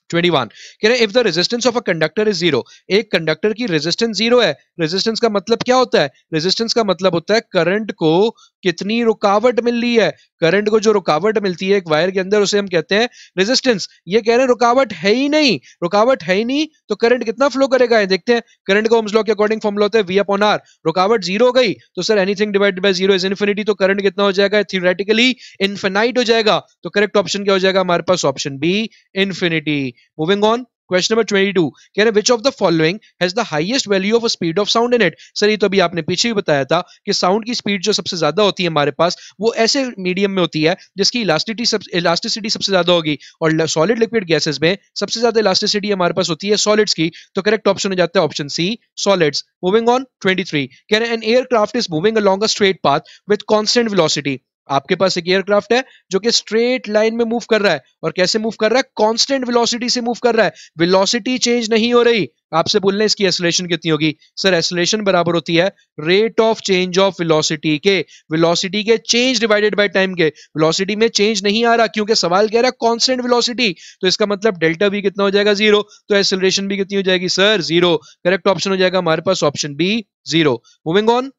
21 कह रहे हैं if the resistance of a conductor is zero, एक कंडक्टर की रेजिस्टेंस जीरो है, रेजिस्टेंस का मतलब क्या होता है, रेजिस्टेंस का मतलब होता है करंट को कितनी रुकावट मिल रही है, करंट को जो रुकावट मिलती है एक वायर के अंदर उसे हम कहते हैं रेजिस्टेंस। ये कह रहे हैं रुकावट है ही नहीं, रुकावट है ही नहीं तो करंट कितना फ्लो करेगा, देखते हैं। करंट को ओम्स लॉ के अकॉर्डिंग फॉर्मूला होता है V/R, रुकावट जीरो हो गई तो sir anything divided by zero is infinity, तो करंट कितना हो जाएगा, थ्योरेटिकली इनफिनाइट हो जाएगा, तो करेक्ट ऑप्शन क्या हो जाएगा हमारे पास, option B infinity. Moving on, question number 22 कह रहे which of the following has the highest value of speed of sound in it, sir ये तो अभी आपने पीछे ही बताया था कि साउंड की स्पीड जो सबसे ज्यादा होती है हमारे पास वो ऐसे मीडियम में होती है जिसकी इलास्टिसिटी सबसे ज्यादा होगी, और सॉलिड लिक्विड गैसेस में सबसे ज्यादा इलास्टिसिटी हमारे पास होती है सॉलिड्स की, तो करेक्ट ऑप्शन हो जाता है option C solids. Moving on, 23 कह रहे an aircraft is moving along a straight path with constant velocity, आपके पास एक एयरक्राफ्ट है जो कि स्ट्रेट लाइन में मूव कर रहा है, और कैसे मूव कर रहा है, कांस्टेंट वेलोसिटी से मूव कर रहा है, वेलोसिटी चेंज नहीं हो रही। आपसे बोलने इसकी एक्सेलरेशन कितनी होगी, सर एक्सेलरेशन बराबर होती है rate of change of velocity के चेंज डिवाइडेड बाय टाइम के, वेलोसिटी में चेंज नहीं आ रहा क्योंकि सवाल कह रहा है कांस्टेंट वेलोसिटी, तो इसका मतलब डेल्टा वी कितना हो जाएगा, जीरो, तो एक्सेलरेशन भी कितनी हो जाएगी सर, जीरो, करेक्ट ऑप्शन हो जाएगा हमारे पास option B zero. Moving on,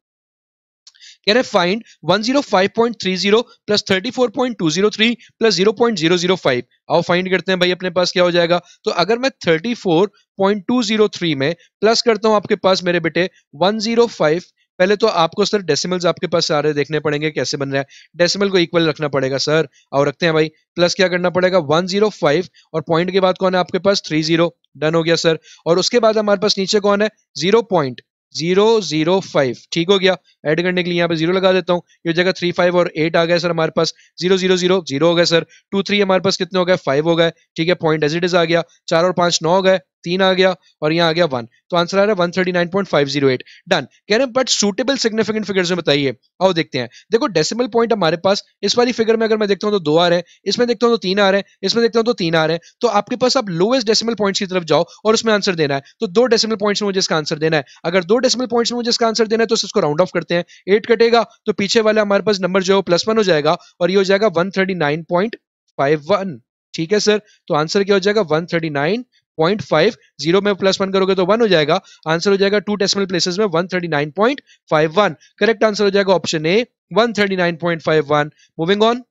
कह रहे फाइंड 105.30 प्लस 34.203 प्लस 0.005, आओ फाइंड करते हैं भाई अपने पास क्या हो जाएगा, तो अगर मैं 34.203 में प्लस करता हूं आपके पास मेरे बेटे 105, पहले तो आपको सर डेसिमल्स आपके पास सारे देखने पड़ेंगे कैसे बन रहा है, डेसिमल को इक्वल रखना पड़ेगा सर, और रखते हैं भाई, प्लस क्या करना पड़ेगा 105 और पॉइंट के बाद कौन है आपके पास 30, डन हो गया सर, और उसके बाद हमारे पास नीचे कौन है 0.005, ठीक हो गया, ऐड करने के लिए यहाँ पे 0 लगा देता हूँ, ये जगह 3 5 और 8 आ गया सर हमारे पास, 0 0 0 0 हो गया सर, 2 3 हमारे पास कितने हो गए 5 हो गए, ठीक है, पॉइंट एज इट इज आ गया, 4 और 5 9 हो गए, 3 आ गया और यहाँ आ गया 1, तो आंसर आ रहा है 139.508, डन। कह रहे हैं बट सूटेबल सिग्निफिकेंट फिगर्स में बताइए, आओ देखते हैं। देखो डेसिमल पॉइंट हमारे पास इस वाली फिगर में अगर मैं देखता हूँ तो 2 आ रहे हैं, इसमें देखता हूँ तो 3 आ रहे हैं, इसमें देखता हूँ तो 3 आ रहे हैं, तो आपके पास आप लोएस्ट डेसिमल पॉइंट्स की तरफ जाओ और उसमें आंसर देना है, तो 2 डेसिमल पॉइंट्स में मुझे इसका आंसर देना है, अगर 2 डेसिमल पॉइंट्स में मुझे इसका आंसर देना है तो इसको राउंड ऑफ करते हैं, 8 कटेगा तो पीछे वाला हमारे पास नंबर जो है +1 हो जाएगा और ये हो जाएगा 139.51, ठीक है सर, तो आंसर क्या हो जाएगा 139.5, 0 में +1 करोगे तो 1 हो जाएगा, आंसर हो जाएगा 2 डेसिमल प्लेसेस में 139.51, करेक्ट आंसर हो जाएगा ऑप्शन ए 139.51। मूविंग ऑन,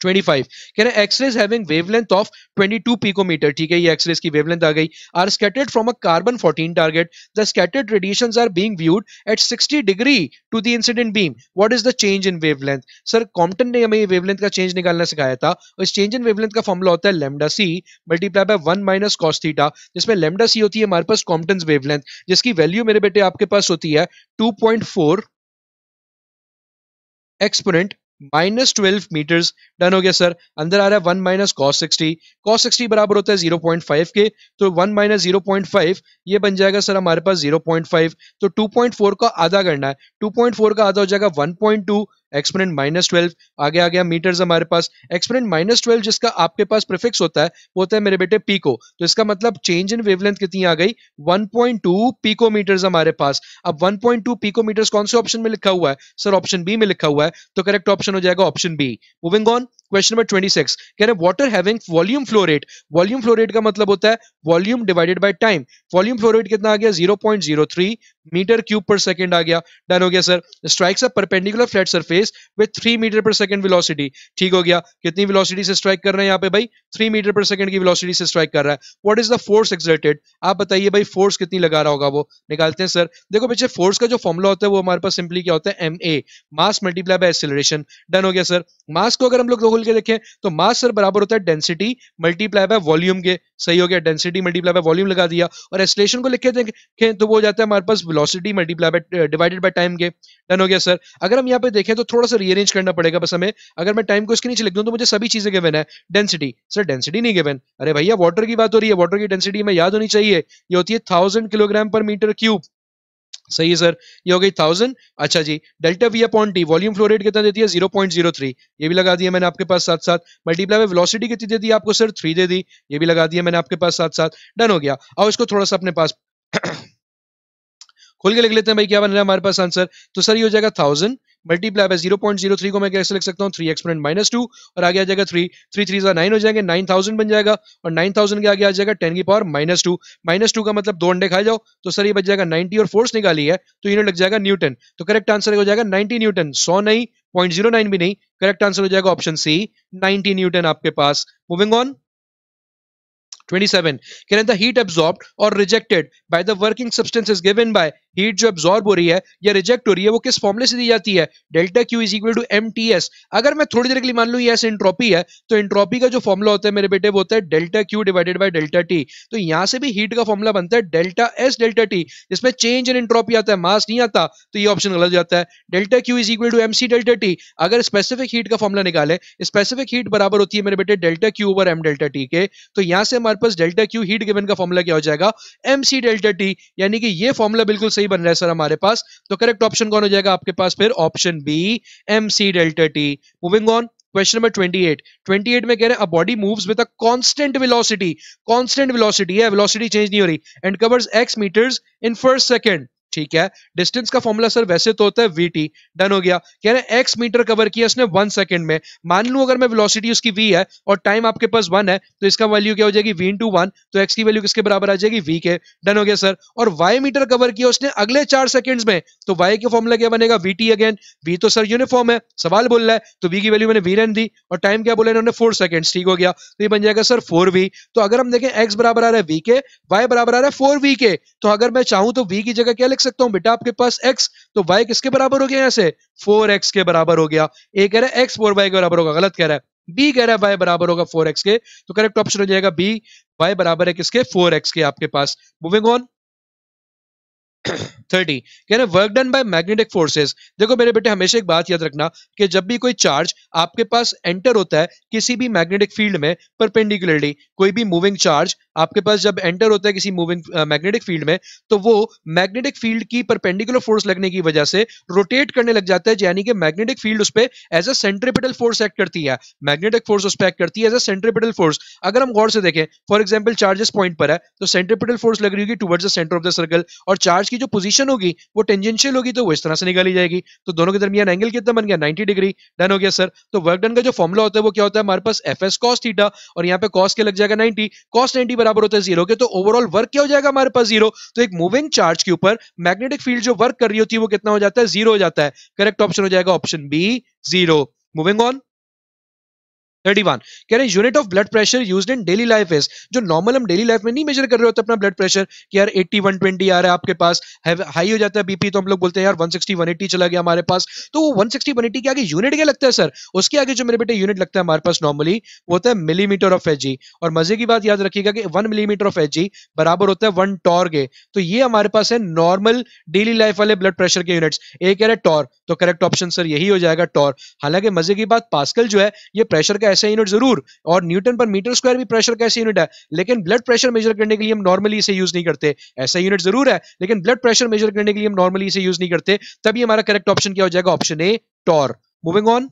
25 कह रहे X rays having wavelength of 22 picometre, ठीक है, ये एक्सरेज की वेवलेंथ आ गई, are scattered from a carbon 14 target, the scattered radiations are being viewed at 60 degree to the incident beam, what is the change in wavelength, sir Compton ने हमें ये wavelength का चेंज निकालना सिखाया था, और इस चेंज इन वेवलेंथ का फॉर्मूला होता है lambda C multiply by 1 minus cos theta, जिसमें लैम्डा सी होती है हमारे पास कॉम्पटन्स वेवलेंथ, जिसकी वैल्यू मेरे बेटे आपके पास होती है 2.4 एक्सपोनेंट -12 मीटर्स, डन हो गया सर, अंदर आ रहा है 1 माइनस cos 60 बराबर होता है 0.5 के, तो 1 माइनस 0.5 ये बन जाएगा सर हमारे पास 0.5, तो 2.4 का आधा करना है, 2.4 का आधा हो जाएगा 1.2, एक्सपोनेंट -12 आ गया मीटर्स हमारे पास। एक्सपोनेंट -12 जिसका आपके पास प्रीफिक्स होता है वो होता है मेरे बेटे पीको, तो इसका मतलब चेंज इन वेवलेंथ कितनी आ गई 1.2 पिकोमीटर्स हमारे पास। अब 1.2 पिकोमीटर्स कौन से ऑप्शन में लिखा हुआ है सर? ऑप्शन बी में लिखा हुआ है, तो करेक्ट ऑप्शन हो जाएगा option B. Moving on, question number 26 कह रहे हैं water having volume flow rate. Volume flow rate का मतलब होता है volume divided by time. Volume flow rate कितना आ गया 0.03 मीटर क्यूब पर सेकंड आ गया। डन हो गया sir. Strikes a perpendicular flat surface with 3 metre पर सेकंड वेलोसिटी। ठीक हो गया, कितनी वेलोसिटी से स्ट्राइक कर रहे हैं यहाँ पे भाई? 3 मीटर पर सेकंड की वेलोसिटी से स्ट्राइक कर रहा है। What is the force exerted? आप बताइए भाई फोर्स कितनी लगा रहा होगा वो, निकालते हैं सर। देखो बच्चे फोर्स का जो फॉर्मूला होता है वो हमारे पास सिंपली क्या होता है ma, mass multiply by acceleration. Done हो गया सर। मास को अगर हम लोग खोल के देखें तो मास सर बराबर होता है डेंसिटी मल्टीप्लाई बाय वॉल्यूम के। सही हो गया, डेंसिटी मल्टीप्लाई बाय वॉल्यूम लगा दिया। और एक्सेलरेशन को लिखे देखें तो वो हो जाता है हमारे पास velocity multiply by divided by time के। डन हो गया सर। अगर हम यहाँ पे देखें तो थोड़ा सा रीअरेंज करना पड़ेगा बस हमें। अगर मैं टाइम को इसके नीचे लिख दूं तो मुझे सभी चीजें गिवन है। डेंसिटी सर, डेंसिटी नहीं गिवन। अरे भैया वाटर की बात हो रही है, वाटर की डेंसिटी में याद होनी चाहिए, ये होती है 1000 किलोग्राम पर मीटर क्यूब। सही है सर, ये हो गई 1000। अच्छा जी, delta V upon T, volume flow rate कितना देती है 0.03, ये भी लगा दिया मैंने आपके पास साथ साथ। मल्टीप्लाई में वेलोसिटी कितनी दे दी आपको सर? 3 दे दी, ये भी लगा दिया मैंने आपके पास साथ साथ। डन हो गया। और इसको थोड़ा सा अपने पास खोल के लिख लेते हैं भाई, क्या बन रहा है हमारे पास आंसर? तो सर ये हो जाएगा 1000 मल्टीप्लाई बाय 0.03 को मैं कैसे लिख सकता हूँ 3 एक्सपोनेंट -2 और आगे आ जाएगा 3 3 3 9 हो जाएंगे, 9000 बन जाएगा। और 9000 के आगे आ जाएगा 10 की पावर -2। -2 का मतलब 2 अंडे खाए जाओ, तो सर ये बच जाएगा 90 और फोर्स निकाली है तो यूनिट लग जाएगा न्यूटन। तो करेक्ट आंसर हो जाएगा 90 न्यूटन। 100 नहीं, 0.09 भी नहीं, करेक्ट आंसर हो जाएगा ऑप्शन सी 90 न्यूटन आपके पास। मूविंग ऑन, 27 कह रहे हैं हीट एब्जॉर्ब्ड और rejected by the working substance is given by. Heat जो एब्जॉर्ब हो रही है या रिजेक्ट हो रही है वो किस फॉर्मूले से दी जाती है? Delta Q is equal to mts। अगर मैं थोड़ी देर के लिए मान लूं ये ऐसे एंट्रोपी है तो एंट्रोपी का जो फॉर्मूला होता है मेरे बेटे वो होता है delta Q divided by delta T. तो यहां से भी हीट का फॉर्मूला बनता है डेल्टा एस डेल्टा टी, जिसमें चेंज इन एंट्रोपी आता है, मास नहीं आता, तो ये ऑप्शन गलत जाता है। Delta Q is equal to mc delta T. अगर स्पेसिफिक हीट का फॉर्मूला निकाले, स्पेसिफिक हीट बराबर होती है मेरे बेटे delta Q over M delta T के, तो यहां से हमारे पास डेल्टा क्यू हीट गिवन का फॉर्मूला क्या हो जाएगा? mc delta T. यानी कि ये फॉर्मूला बिल्कुल सही बन रहा है सर हमारे पास। तो करेक्ट ऑप्शन कौन हो जाएगा आपके पास फिर? Option B mc delta T. Moving on, question number 28 में कह रहे हैं a body moves with a constant velocity. Constant velocity है, वेलोसिटी चेंज नहीं हो रही, and covers x metres in first second. ठीक है, डिस्टेंस का फॉर्मूला सर वैसे तो होता है vt। डन हो गया। कह रहे हैं x मीटर कवर किया उसने 1 सेकंड में। मान लूं अगर मैं वेलोसिटी उसकी v है और टाइम आपके पास 1 है तो इसका वैल्यू क्या हो जाएगी? v into 1, तो x की वैल्यू किसके बराबर आ जाएगी? v के। डन हो गया सर। और y मीटर कवर किया उसने अगले 4 सेकंड्स में, तो y का फॉर्मूला क्या बनेगा? vt again. v तो सर यूनिफॉर्म है, सवाल बोल रहा है, तो v की वैल्यू मैंने v रहने दी और टाइम क्या बोला इन्होंने? 4 सेकंड्स। ठीक हो गया, तो ये बन जाएगा सर 4v। तो अगर हम देखें x बराबर आ रहा है v के, y बराबर आ रहा है 4v के, तो अगर मैं चाहूं तो v की जगह क्या लिख सकता हूं बेटा आपके पास x, तो y किसके बराबर हो गया? यहां से 4x के बराबर हो गया। a कह रहा है x 4y के बराबर होगा, गलत कह रहा है। b कह रहा है y बराबर होगा 4x के, तो करेक्ट ऑप्शन हो जाएगा b, y बराबर है किसके? 4x के आपके पास। मूविंग ऑन, 30 कह रहे work done by magnetic forces. देखो मेरे बेटे हमेशा एक बात याद रखना कि जब भी कोई चार्ज आपके पास एंटर होता है किसी भी मैग्नेटिक फील्ड में परपेंडिकुलरली, कोई भी मूविंग चार्ज आपके पास जब एंटर होता है किसी मूविंग मैग्नेटिक फील्ड में, तो वो मैग्नेटिक फील्ड की परपेंडिकुलर फोर्स लगने की वजह से रोटेट करने लग जाता है, यानी कि मैग्नेटिक फील्ड उस पर as a centripetal force act करती है। मैग्नेटिक फोर्स उस पर एक्ट करती है एज अ सेंट्रीपिटल फोर्स। अगर हम गौर से देखें, फॉर एग्जाम्पल चार्ज इस पॉइंट पर है तो सेंट्रीपिटल फोर्स लग रही होगी towards the centre of the circle, और चार्ज की जो पोजीशन होगी वो टेंजेंशियल होगी तो वो इस तरह से निकाली जाएगी, तो दोनों के दरमियान एंगल कितना बन गया? 90 डिग्री। डन हो गया सर। तो वर्क डन का जो फॉर्मूला होता है वो क्या होता है हमारे पास? fs cos थीटा, और यहाँ पे cos के लग जाएगा 90, cos 90 बराबर होता है 0 के, तो ओवरऑल वर्क क्या हो जाएगा हमारे पास? 0। तो एक मूविंग चार्ज के ऊपर मैग्नेटिक फील्ड जो वर्क कर रही होती है वो कितना हो जाता है? 0 हो जाता है। करेक्ट ऑप्शन हो जाएगा ऑप्शन बी 0। मूविंग ऑन, 31 कह रहे हैं unit of blood pressure used in daily life is. जो नॉर्मल हम डेली लाइफ में नहीं मेजर कर रहे होते अपना ब्लड प्रेशर कि यार 80 120 आ रहा है आपके पास, हाई हो जाता है बीपी, तो हम लोग बोलते हैं यार 160 180 चला गया हमारे पास, तो वो 160 180 के आगे यूनिट क्या लगता है सर? उसके आगे जो मेरे बेटे यूनिट लगता है हमारे पास नॉर्मली वो होता है मिलीमीटर ऑफ एच। और मजे की बात याद रखिएगा कि 1 मिलीमीटर ऑफ एच बराबर होता है 1 टॉर्ग। तो ये हमारे पास है नॉर्मल डेली लाइफ वाले ब्लड प्रेशर के यूनिट्स। एक कह रहा है टॉर, तो करेक्ट ऑप्शन सर यही हो जाएगा टॉर। हालांकि मजे की बात पास्कल जो है ये प्रेशर का ऐसा यूनिट जरूर, और न्यूटन पर मीटर स्क्वायर भी प्रेशर का ऐसा यूनिट है, लेकिन ब्लड प्रेशर मेजर करने के लिए हम नॉर्मली इसे यूज नहीं करते। ऐसा यूनिट जरूर है लेकिन ब्लड प्रेशर मेजर करने के लिए हम नॉर्मली इसे यूज नहीं करते। तभी हमारा करेक्ट ऑप्शन क्या हो जाएगा? Option A torr. Moving on.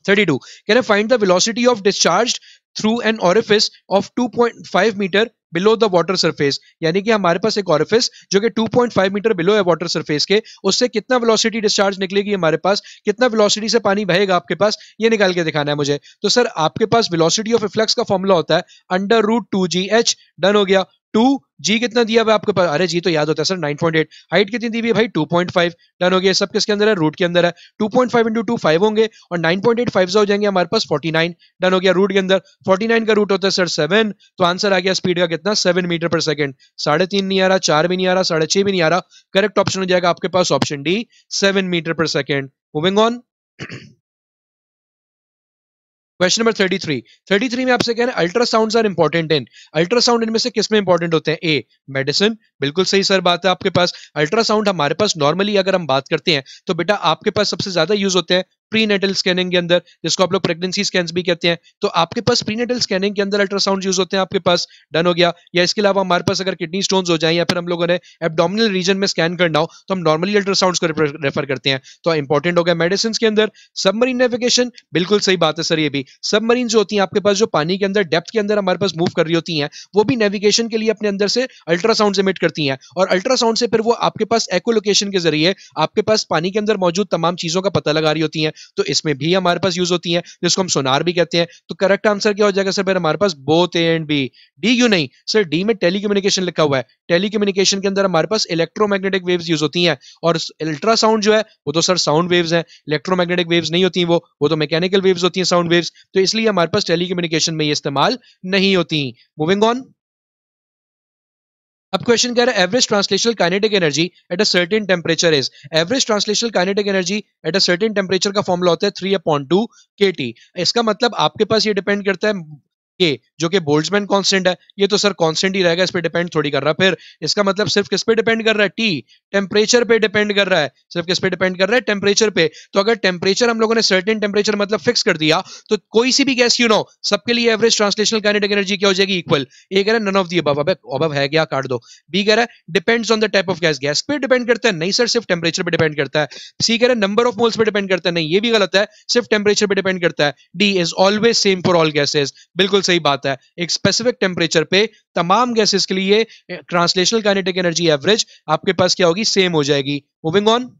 32 कह रहे find the velocity of discharge through an orifice of 2.5 metre below the water surface, यानी कि हमारे पास एक ऑरिफिस जो कि 2.5 मीटर बिलो है वाटर सरफेस के, उससे कितना वेलोसिटी डिस्चार्ज निकलेगी हमारे पास, कितना वेलोसिटी से पानी बहेगा आपके पास, ये निकाल के दिखाना है मुझे। तो सर आपके पास वेलोसिटी ऑफ रिफ्लेक्स का फॉर्मूला होता है √2gh। डन हो गया। 2 जी कितना दिया हुआ आपके पास, अरे जी तो याद होता है सर 9.8। हाइट कितनी दी हुई है भाई 2.5। डन हो गया। सब किसके अंदर है, रूट के अंदर है। 2.5 इंटू 2 5 होंगे और 9.8 5 हो जाएंगे हमारे पास 49। डन हो गया। रूट के अंदर 49 का रूट होता है सर 7, तो आंसर आ गया स्पीड का कितना 7 मीटर पर सेकंड। 3.5 नहीं आ रहा, 4 भी नहीं आ रहा, 6.5 भी नहीं आ रहा। करेक्ट ऑप्शन हो जाएगा आपके पास ऑप्शन डी 7 मीटर पर second. Moving on. Question number 33 में आपसे कह रहे हैं ultrasounds are important in, ultrasound इनमें से किस में इंपॉर्टेंट होते हैं। ए मेडिसिन, बिल्कुल सही सर बात है आपके पास। अल्ट्रासाउंड हमारे पास नॉर्मली अगर हम बात करते हैं तो बेटा आपके पास सबसे ज्यादा यूज होते हैं प्रीनेटल स्कैनिंग के अंदर, जिसको आप लोग प्रेगनेंसी स्कैन्स भी कहते हैं। तो आपके पास प्रीनेटल स्कैनिंग के अंदर अल्ट्रासाउंड यूज होते हैं आपके पास। डन हो गया। या इसके अलावा हमारे पास अगर किडनी स्टोन्स हो जाए या फिर हम लोगों ने एब्डोमिनल रीजन में स्कैन करना हो तो हम नॉर्मली अल्ट्रासाउंड को रेफर करते हैं। तो इंपॉर्टेंट हो गया मेडिसिन के अंदर। सबमरीन नेविगेशन, बिल्कुल सही बात है सर ये भी। सबमरीन जो होती हैं आपके पास, जो पानी के अंदर डेप्थ के अंदर हमारे पास मूव कर रही होती हैं, वो भी नेविगेशन के लिए अपने अंदर से अल्ट्रासाउंड एमिट करती हैं, और अल्ट्रासाउंड से फिर वो आपके पास एकोलोकेशन के जरिए आपके पास पानी के अंदर मौजूद तमाम चीजों का पता लगा रही होती हैं। तो इसमें भी हमारे पास यूज होती हैं, जिसको हम सोनार भी कहते हैं। तो करेक्ट आंसर क्या हो जाएगा सर फिर हमारे पास both A and B. D क्यों नहीं सर, डी में टेलीकम्युनिकेशन लिखा हुआ है। टेलीकम्युनिकेशन के अंदर हमारे पास इलेक्ट्रोमैग्नेटिक वेव्स यूज होती हैं, और अल्ट्रासाउंड जो है वो तो सर साउंड वेव्स हैं, इलेक्ट्रोमैग्नेटिक वेव्स नहीं होती, वो तो मैकेनिकल वेव्स होती हैं, साउंड वेव्स। तो इसलिए हमारे पास टेलीकम्युनिकेशन में ये इस्तेमाल नहीं होती। Moving on. अब क्वेश्चन कह रहा है average translational kinetic energy at a certain temperature is, average translational kinetic energy at a certain temperature का फॉर्मूला होता है 3/2 kT। इसका मतलब आपके पास ये डिपेंड करता है के, जो कि बोल्ट्जमैन कांस्टेंट है, ये तो सर कांस्टेंट ही रहेगा, इस पे डिपेंड थोड़ी कर रहा। फिर इसका मतलब सिर्फ किस पे डिपेंड कर रहा है, टी, टेम्परेचर पे डिपेंड कर रहा है। सिर्फ किस पे डिपेंड कर रहा है, टेम्परेचर पे। तो अगर टेम्परेचर हम लोगों ने सर्टेन टेम्परेचर मतलब फिक्स कर दिया, तो कोई सी भी गैस सबके लिए एवरेज ट्रांसलेशनल काइनेटिक एनर्जी क्या हो जाएगी, इक्वल। ए कह रहा है none of the above, above है क्या, काट दो। बी कह रहा है depends on the type of gas, gas पे डिपेंड करता है, नहीं सर सिर्फ टेम्परेचर पे डिपेंड करता है। सी कह रहा है नंबर ऑफ मोल्स पे डिपेंड करता है, नहीं ये भी गलत है, सिर्फ टेम्परेचर पे डिपेंड करता है। D is always same for all gases, बिल्कुल सही बात है। एक स्पेसिफिक टेंपरेचर पे तमाम गैसेस के लिए ट्रांसलेशनल काइनेटिक एनर्जी एवरेज आपके पास क्या होगी, सेम हो जाएगी। Moving on.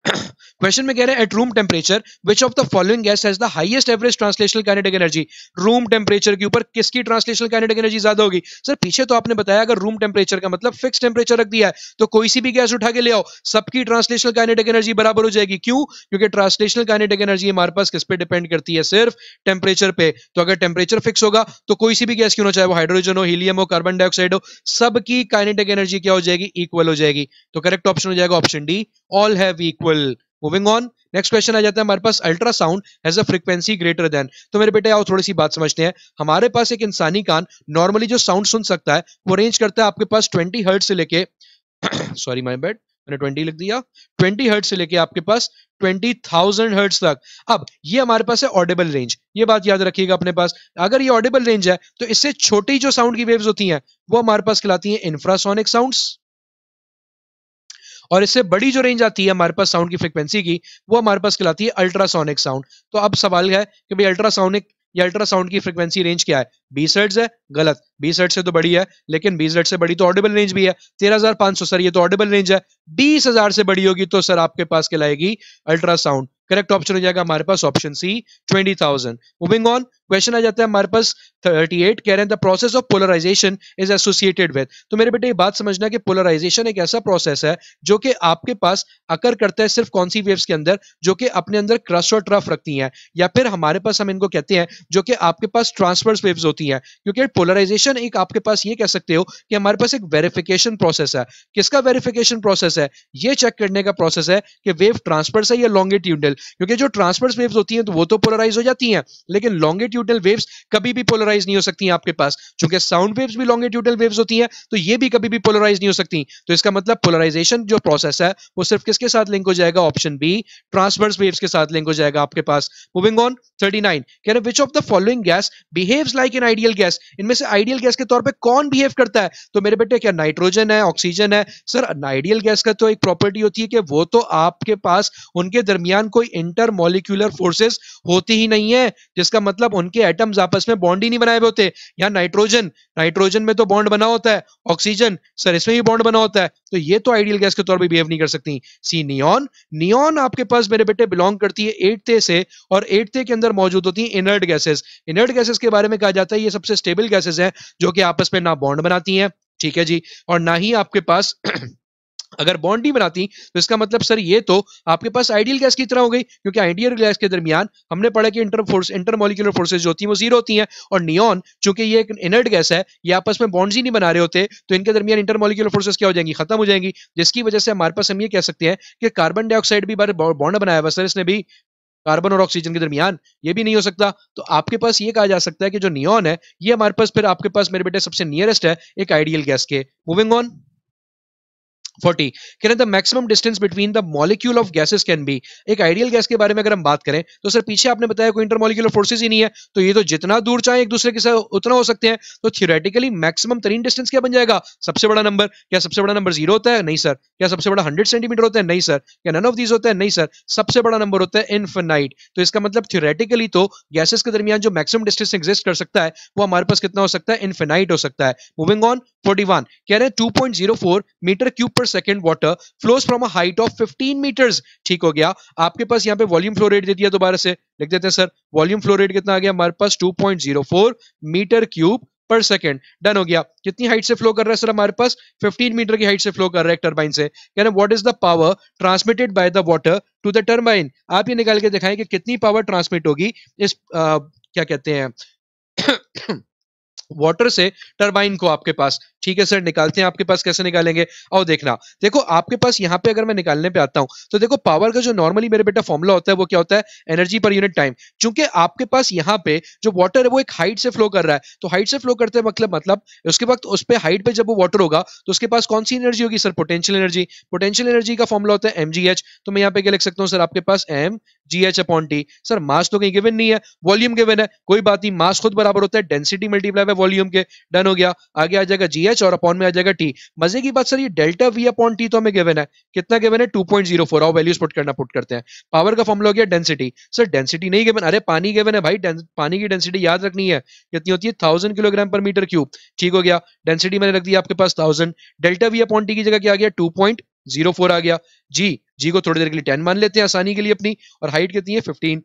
क्वेश्चन में कह रहे हैं at room temperature which of the following gas has the highest average translational kinetic energy. Room temperature के ऊपर किसकी ट्रांसलेशनल काइनेटिक एनर्जी ज्यादा होगी। सर पीछे तो आपने बताया अगर रूम टेम्परेचर का मतलब फिक्स टेम्परेचर रख दिया है तो कोई सी भी गैस उठा के ले आओ, सबकी ट्रांसलेशनल काइनेटिक एनर्जी बराबर हो जाएगी। क्यों, क्योंकि ट्रांसलेशनल काइनेटिक एनर्जी हमारे पास किस पे डिपेंड करती है, सिर्फ टेम्परेचर पे। तो अगर टेम्परेचर फिक्स होगा तो कोई सी भी गैस क्यों ना, चाहे वो हाइड्रोजन हो, हीलियम हो, कार्बन डाइऑक्साइड हो, सबकी काइनेटिक एनर्जी क्या हो जाएगी, इक्वल हो जाएगी। तो करेक्ट ऑप्शन हो जाएगा option D, all have equal. Moving on. Next question आ जाता है हमारे पास ultrasound has a frequency greater than. तो मेरे बेटे आओ थोड़ी सी बात समझते हैं। हमारे पास एक इंसानी कान नॉर्मली जो साउंड सुन सकता है वो रेंज करता है आपके पास 20 हर्ट्ज से लेके सॉरी माय बैड, मैंने 20 लिख दिया, 20 हर्ट्ज से लेके आपके पास 20,000 हर्ट्ज तक। अब ये हमारे पास है ऑडिबल रेंज, ये बात याद रखिएगा अपने पास। अगर ये ऑडिबल रेंज है तो इससे छोटी जो साउंड की वेव्स होती हैं वो हमारे पास कहलाती हैं इंफ्रासोनिक साउंड्स, और इससे बड़ी जो रेंज आती है हमारे पास साउंड की फ्रीक्वेंसी की वो हमारे पास कहलाती है अल्ट्रासोनिक साउंड। तो अब सवाल है कि भाई अल्ट्रासोनिक या अल्ट्रासाउंड की फ्रीक्वेंसी रेंज क्या है, 20 हर्ट्ज है, गलत, 20 हर्ट्ज से तो बड़ी है, लेकिन 20 हर्ट्ज से बड़ी तो ऑडिबल रेंज भी है, 13,500 सर ये तो ऑडिबल रेंज है, 20,000 से बड़ी होगी तो सर आपके पास कहलाएगी अल्ट्रासाउंड। करेक्ट ऑप्शन हो जाएगा हमारे पास option C 20,000। Moving on. Question आ जाता है हमारे पास 38, कह रहे हैं the process of polarisation is associated with. तो मेरे बेटे ये बात समझना कि पोलराइजेशन एक ऐसा प्रोसेस है जो कि आपके पास अकर करता है सिर्फ कौन सी वेव्स के अंदर, जो कि अपने अंदर क्रस्ट और ट्रफ रखती हैं, या फिर हमारे पास हम इनको कहते हैं जो कि आपके पास ट्रांसवर्स वेव्स होती हैं। क्योंकि पोलराइजेशन एक आपके पास ये कह सकते हो कि हमारे पास एक वेरिफिकेशन प्रोसेस है। किसका वेरिफिकेशन प्रोसेस है, ये चेक करने का प्रोसेस है कि वेव ट्रांसवर्स है या लॉन्गिट्यूडनल। क्योंकि जो ट्रांसवर्स वेव्स होती हैं तो वो तो पोलराइज हो जाती हैं, लेकिन लॉन्गिट्यूड लॉन्गिट्यूडनल वेव्स कभी भी पोलराइज नहीं हो सकती आपके पास, क्योंकि साउंड वेव्स भी लॉन्गिट्यूडनल वेव्स होती हैं, तो ये भी कभी भी पोलराइज नहीं हो सकती। तो इसका मतलब पोलराइजेशन जो प्रोसेस है वो सिर्फ किसके साथ लिंक हो जाएगा? ऑप्शन बी, ट्रांसवर्स वेव्स के साथ लिंक हो जाएगा आपके पास। मूविंग ऑन 39, कह रहे which of the following gas behaves like an ideal gas, इनमें से आइडियल गैस के तौर पे कौन बिहेव करता है? तो मेरे बेटे क्या नाइट्रोजन है, ऑक्सीजन है? सर आइडियल गैस का तो एक प्रॉपर्टी होती है कि वो तो आपके पास उनके दरमियान कोई इंटरमॉलिक्यूलर फोर्सेस होती ही नहीं है, जिसका मतलब उनके एटम्स आपस में बॉन्ड ही नहीं बनाए हुए होते। या नाइट्रोजन में तो बॉन्ड बना होता है, ऑक्सीजन सर इसमें भी बॉन्ड बना होता है, तो ये तो आइडियल गैस के तौर पे बिहेव नहीं कर सकती। सी नियॉन आपके पास मेरे बेटे बिलोंग करती है 8th से, और 8th के अंदर मौजूद होती है इनर्ट गैसेस। इनर्ट गैसेस के बारे में कहा जाता है ये सबसे स्टेबल गैसेस हैं जो कि आपस में ना बॉन्ड बनाती हैं, ठीक है जी, और ना ही आपके पास अगर बॉन्ड नहीं बनाती, तो इसका मतलब सर ये तो आपके पास आइडियल गैस की तरह हो गई, क्योंकि आइडियल गैस के दरमियान हमने पढ़ा कि इंटरमॉलिक्यूलर फोर्सेस जो होती हैं वो जीरो होती हैं, और नियॉन चूंकि ये एक इनर्ट गैस है, ये आपस में बॉन्ड्स ही नहीं बना रहे होते, तो इनके दरमियान इंटरमॉलिक्यूलर फोर्सेस क्या हो जाएंगी? खत्म हो जाएंगी, जिसकी वजह से हमारे पास हम ये कह सकते हैं कि कार्बन डाइऑक्साइड भी बॉन्ड बनाया हुआ सर इसने भी कार्बन और ऑक्सीजन के दरमियान, ये भी नहीं हो सकता। तो आपके पास ये कहा जा सकता है कि जो नियॉन है ये हमारे पास फिर आपके पास मेरे बेटे सबसे नियरेस्ट है एक आइडियल गैस के। मूविंग ऑन 40, कहते हैं the maximum distance between the molecule of gases can be. एक आइडियल गैस के बारे में अगर हम बात करें तो सर पीछे आपने बताया कोई इंटरमॉलिक्यूलर फोर्सेस ही नहीं है, तो ये तो जितना दूर चाहे एक दूसरे के साथ उतना हो सकते हैं, तो थियोरेटिकली मैक्सिमम तरीन डिस्टेंस क्या बन जाएगा? सबसे बड़ा नंबर। क्या सबसे बड़ा नंबर 0 होता है? नहीं सर। क्या सबसे बड़ा 100 सेंटीमीटर होता है? नहीं सर। क्या नन ऑफ दीज होता है? नहीं सर। सबसे बड़ा नंबर होता है इनफिनाइट। तो इसका मतलब थियोरेटिकली तो गैसेस के दरमियान जो मैक्सिमम डिस्टेंस एग्जिस्ट कर सकता है वो हमारे पास कितना हो सकता है? इनफिनाइट हो सकता है। मूविंग ऑन 41, कह रहे हैं 2.04 मीटर क्यूब पर second water flows from a height of 15 metres. ठीक हो गया। आपके पास यहाँ पे वॉल्यूम फ्लो रेट दे दिया, दोबारा से लिख देते हैं सर। वॉल्यूम फ्लो रेट कितना आ गया हमारे पास? 2.04 मीटर क्यूब पर सेकंड। डन हो गया। कितनी हाइट से फ्लो कर रहा है सर? हमारे पास 15 मीटर की हाइट से फ्लो कर रहा है एक टरबाइन से। कह रहे हैं what is the power transmitted by the water to the turbine. आप ये निकाल के दिखाएं कि कितनी पावर ट्रांसमिट होगी इस क्या कहते हैं वाटर से टरबाइन को आपके पास। ठीक है सर, निकालते हैं आपके पास, कैसे निकालेंगे? और देखना, देखो आपके पास यहाँ पे अगर मैं निकालने पे आता हूं तो देखो पावर का जो नॉर्मली मेरे बेटा फॉर्मूला होता है वो क्या होता है? Energy per unit time. चूंकि आपके पास यहाँ पे जो वाटर है वो एक हाइट से फ्लो कर रहा है, तो हाइट से फ्लो करते हैं मतलब उसके वक्त उस पे हाइट पे जब वो वाटर होगा तो उसके पास कौन सी एनर्जी होगी sir? Potential energy. Potential energy का फॉर्मूला होता है mgh। तो मैं यहाँ पे क्या लिख सकता हूँ सर? आपके पास mgh अपॉन टी। सर मास तो कहीं गिवन नहीं है, वॉल्यूम गिवन है, कोई बात नहीं, मास खुद बराबर होता है डेंसिटी मल्टीप्लाई बाय वॉल्यूम के। डन हो गया। आगे आ जाएगा जीएच और अपॉन में आ जाएगा टी। मजे की बात सर ये डेल्टा वी अपॉन टी तो हमें गिवन है, कितना गिवन है? 2.04। आओ वैल्यूज पुट करते हैं। पावर का फॉर्मूला हो गया डेंसिटी। सर डेंसिटी नहीं गिवन, अरे पानी गिवन है भाई, पानी की डेंसिटी याद रखनी है, कितनी होती है? 1000 किलोग्राम पर मीटर क्यूब। ठीक हो गया, डेंसिटी मैंने रख दी आपके पास 1000। डेल्टा वी अपॉन टी की जगह क्या आ गया? 2.04 आ गया। जी को थोड़ी देर के लिए 10 मान लेते हैं आसानी के लिए अपनी, और हाइट कितनी है? 15।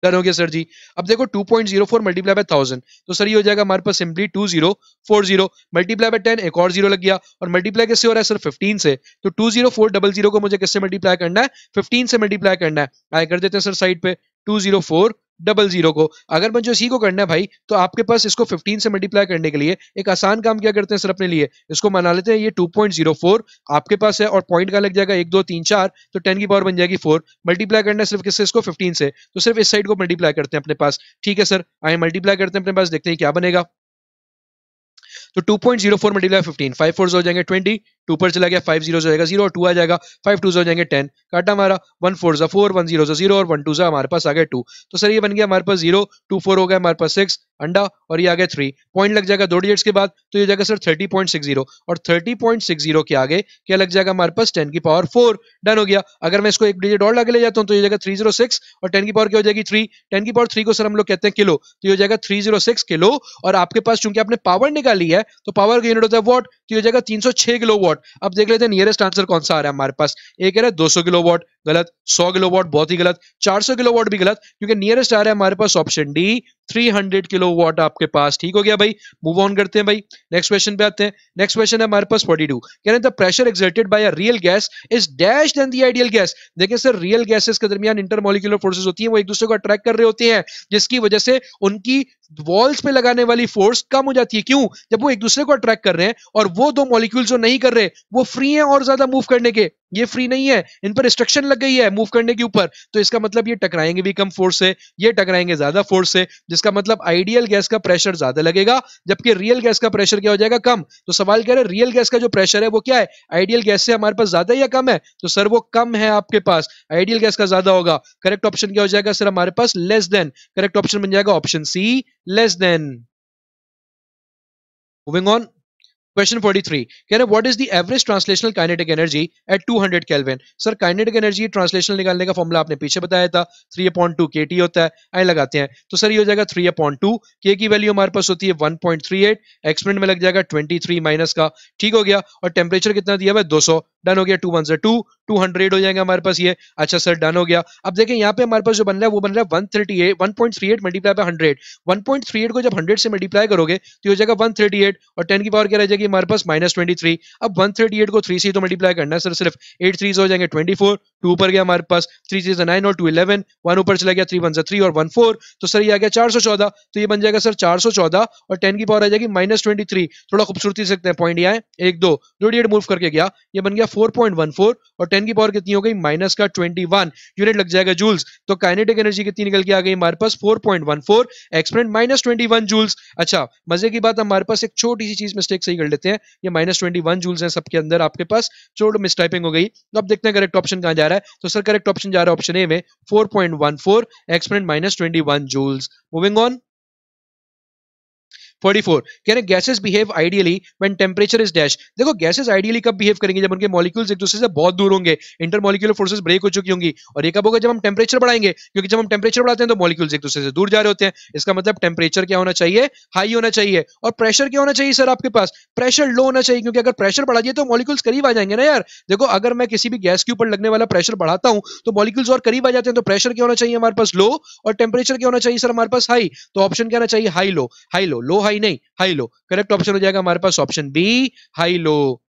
डन हो गया सर जी। अब देखो 2.04 मल्टीप्लाई बाय 1000, तो सर ये हो जाएगा हमारे पास सिंपली 2040 मल्टीप्लाई बाय 10, एक और जीरो लग गया, और मल्टीप्लाई किससे हो रहा है सर? 15 से। तो 20400 को मुझे किससे मल्टीप्लाई करना है? 15 से मल्टीप्लाई करना है। आए कर देते हैं सर साइड पे 20400 को। अगर मुझे इसी को करना है भाई तो आपके पास इसको 15 से मल्टीप्लाई करने के लिए एक आसान काम क्या करते हैं सर अपने लिए? इसको मना लेते हैं, ये 2.04 आपके पास है और पॉइंट का लग जाएगा 1 2 3 4, तो 10 की पावर बन जाएगी 4। मल्टीप्लाई करना है सिर्फ किससे? इसको 15 से, तो सिर्फ इस साइड को मल्टीप्लाई करते हैं अपने पास। ठीक है सर, आए मल्टीप्लाई करते हैं अपने पास, देखते हैं क्या बनेगा। तो 2.04 मल्टीप्लाई 15, 5 4 हो जाएंगे 20, 2 पर चला गया, 5 0 हो जाएगा 0, और 2 आ जाएगा, 5 2 हो जाएंगे 10, काटा हमारा, 1 4 4, 1 0 0, और 1 2 हमारे पास आ गया 2। तो सर ये बन गया हमारे पास 0, 2 4 हो गया हमारे पास 6 अंडा, और ये आ गया 3। पॉइंट लग जाएगा 2 डिजिट्स के बाद, तो ये हो जाएगा सर 30.60, और 30.60 के आगे क्या लग जाएगा हमारे पास? 10 की पावर 4। डन हो गया। अगर मैं इसको एक डिजिट और लगा ले जाता हूं तो ये जाएगा 306, और 10 की पावर क्या हो जाएगी? 3। 10 की पावर 3 को सर हम लोग कहते हैं किलो, तो ये हो जाएगा 306 किलो। और आपके पास चूंकि आपने पावर निकाली है तो पावर का यूनिट होता है वॉट, तो ये हो जाएगा 306 किलो वॉट। अब देख लेते हैं नियरेस्ट आंसर कौन सा आ रहा है हमारे पास। एक कह रहा है 200 किलो वॉट, गलत। 100 किलो वॉट, बहुत ही गलत। 400 किलो वॉट भी गलत, क्योंकि नियरेस्ट आ रहा है हमारे पास ऑप्शन डी 300 किलो वॉट आपके पास। ठीक हो गया भाई, मूव ऑन करते हैं भाई, नेक्स्ट क्वेश्चन पे आते हैं। नेक्स्ट क्वेश्चन है हमारे पास 42, कह रहे हैं the pressure exerted by a real gas is dash than the ideal gas. देखिए सर रियल गैसेस के दरमियान इंटरमॉलिक्यूलर फोर्सेस होती हैं, वो एक दूसरे को अट्रैक्ट कर रहे होते हैं, जिसकी वजह से उनकी वॉल्स पे लगाने वाली फोर्स कम हो जाती है। क्यों? जब वो एक दूसरे को अट्रैक्ट कर रहे हैं और वो दो मॉलिक्यूल जो नहीं कर रहे वो फ्री हैं और ज्यादा मूव करने के, ये फ्री नहीं है, इन पर रिस्ट्रिक्शन लग गई है मूव करने के ऊपर, तो इसका मतलब ये टकराएंगे भी कम फोर्स से, ये टकराएंगे ज्यादा फोर्स से, जिसका मतलब आइडियल गैस का प्रेशर ज्यादा लगेगा जबकि रियल गैस का प्रेशर क्या हो जाएगा, कम। तो सवाल कह रहा है रियल गैस का जो प्रेशर है वो क्या है, आइडियल गैस से हमारे पास ज्यादा है या कम है, तो सर वो कम है आपके पास, आइडियल गैस का ज्यादा होगा। करेक्ट ऑप्शन क्या हो जाएगा सर हमारे पास, लेस देन। करेक्ट ऑप्शन बन जाएगा option C, less than. Moving on, question 43 कह रहे what is the average translational kinetic energy at 200 kelvin. Sir kinetic energy translational निकालने का फॉर्मूला आपने पीछे बताया था, 3/2 kT होता है, आई लगाते हैं, तो सर ये हो जाएगा 3/2, के की वैल्यू हमारे पास होती है 1.38, एक्सपेरिमेंट में लग जाएगा 23 माइनस का, ठीक हो गया, और टेम्परेचर कितना दिया हुआ है 200, डन हो गया, 2 1 2, 200 हो जाएगा हमारे पास ये। अच्छा सर डन हो गया। अब देखें यहाँ पे हमारे पास जो बन रहा है वो बन रहा है 138 मल्टीप्लाई बाय 100, 1.38 को जब 100 से मल्टीप्लाई करोगे तो हो जाएगा 138, और 10 की पावर क्या रह जाएगी हमारे पास -23। अब 138 को 3 से तो मल्टीप्लाई करना है सर, सिर्फ 8 3 हो जाएंगे 24, 2 ऊपर गया हमारे पास, 3 3 9 और 2 11, 1 ऊपर चला गया, 3 1 3 और 1 4, तो सर ये आ गया 414, तो ये बन जाएगा सर 414, और 10 की पावर आ जाएगी -23, थोड़ा खूबसूरती से सकते हैं पॉइंट यहाँ है 1 2 जो मूव करके गया, ये बन गया 4.14, और 10 की पावर कितनी हो गई माइनस का 21 यूनिट लग जाएगा जूल्स, तो काइनेटिक एनर्जी कितनी निकल के आ गई हमारे पास 4.14, एक्सपेरिमेंट -21 जूल्स। अच्छा मजे की बात, हमारे पास एक छोटी सी चीज मिस्टेक सही कर लेते हैं, ये -21 जूल्स है सबके अंदर आपके पास, छोड़ मिस टाइपिंग हो गई। तो अब देखते हैं करेक्ट ऑप्शन कहां जा रहा है, तो सर करेक्ट ऑप्शन जा रहा है ऑप्शन ए में 4.14, एक्सपेरिमेंट -21 जूल्स। मूविंग ऑन, 44 कह रहे gases behave ideally when temperature is dash. देखो गैसेस आइडियली कब बिहेव करेंगे, जब उनके मॉलिक्यूल्स एक दूसरे से बहुत दूर होंगे, इंटरमॉलिक्यूलर फोर्सेस ब्रेक हो चुकी होंगी, और ये कब होगा जब हम टेंपरेचर बढ़ाएंगे, क्योंकि जब हम टेंपरेचर बढ़ाते हैं तो मॉलिक्यूल्स एक दूसरे से दूर जा रहे होते हैं, इसका मतलब टेंपरेचर क्या होना चाहिए, हाई होना चाहिए, और प्रेशर क्या होना चाहिए सर आपके पास, प्रेशर लो होना चाहिए, क्योंकि अगर प्रेशर बढ़ा दिए तो मॉलिक्यूल्स करीब आ जाएंगे ना यार। देखो अगर मैं किसी भी गैस के ऊपर लगने वाला प्रेशर बढ़ाता हूं तो मॉलिक्यूल्स और करीब आ जाते हैं, तो प्रेशर क्या होना चाहिए हमारे पास लो, और टेंपरेचर क्या होना चाहिए सर हमारे पास हाई, तो ऑप्शन क्या होना चाहिए हाई लो, हाई लो, लो हाई नहीं हाई लो। करेक्ट ऑप्शन हो जाएगा हमारे पास ऑप्शन बी, हाई लो।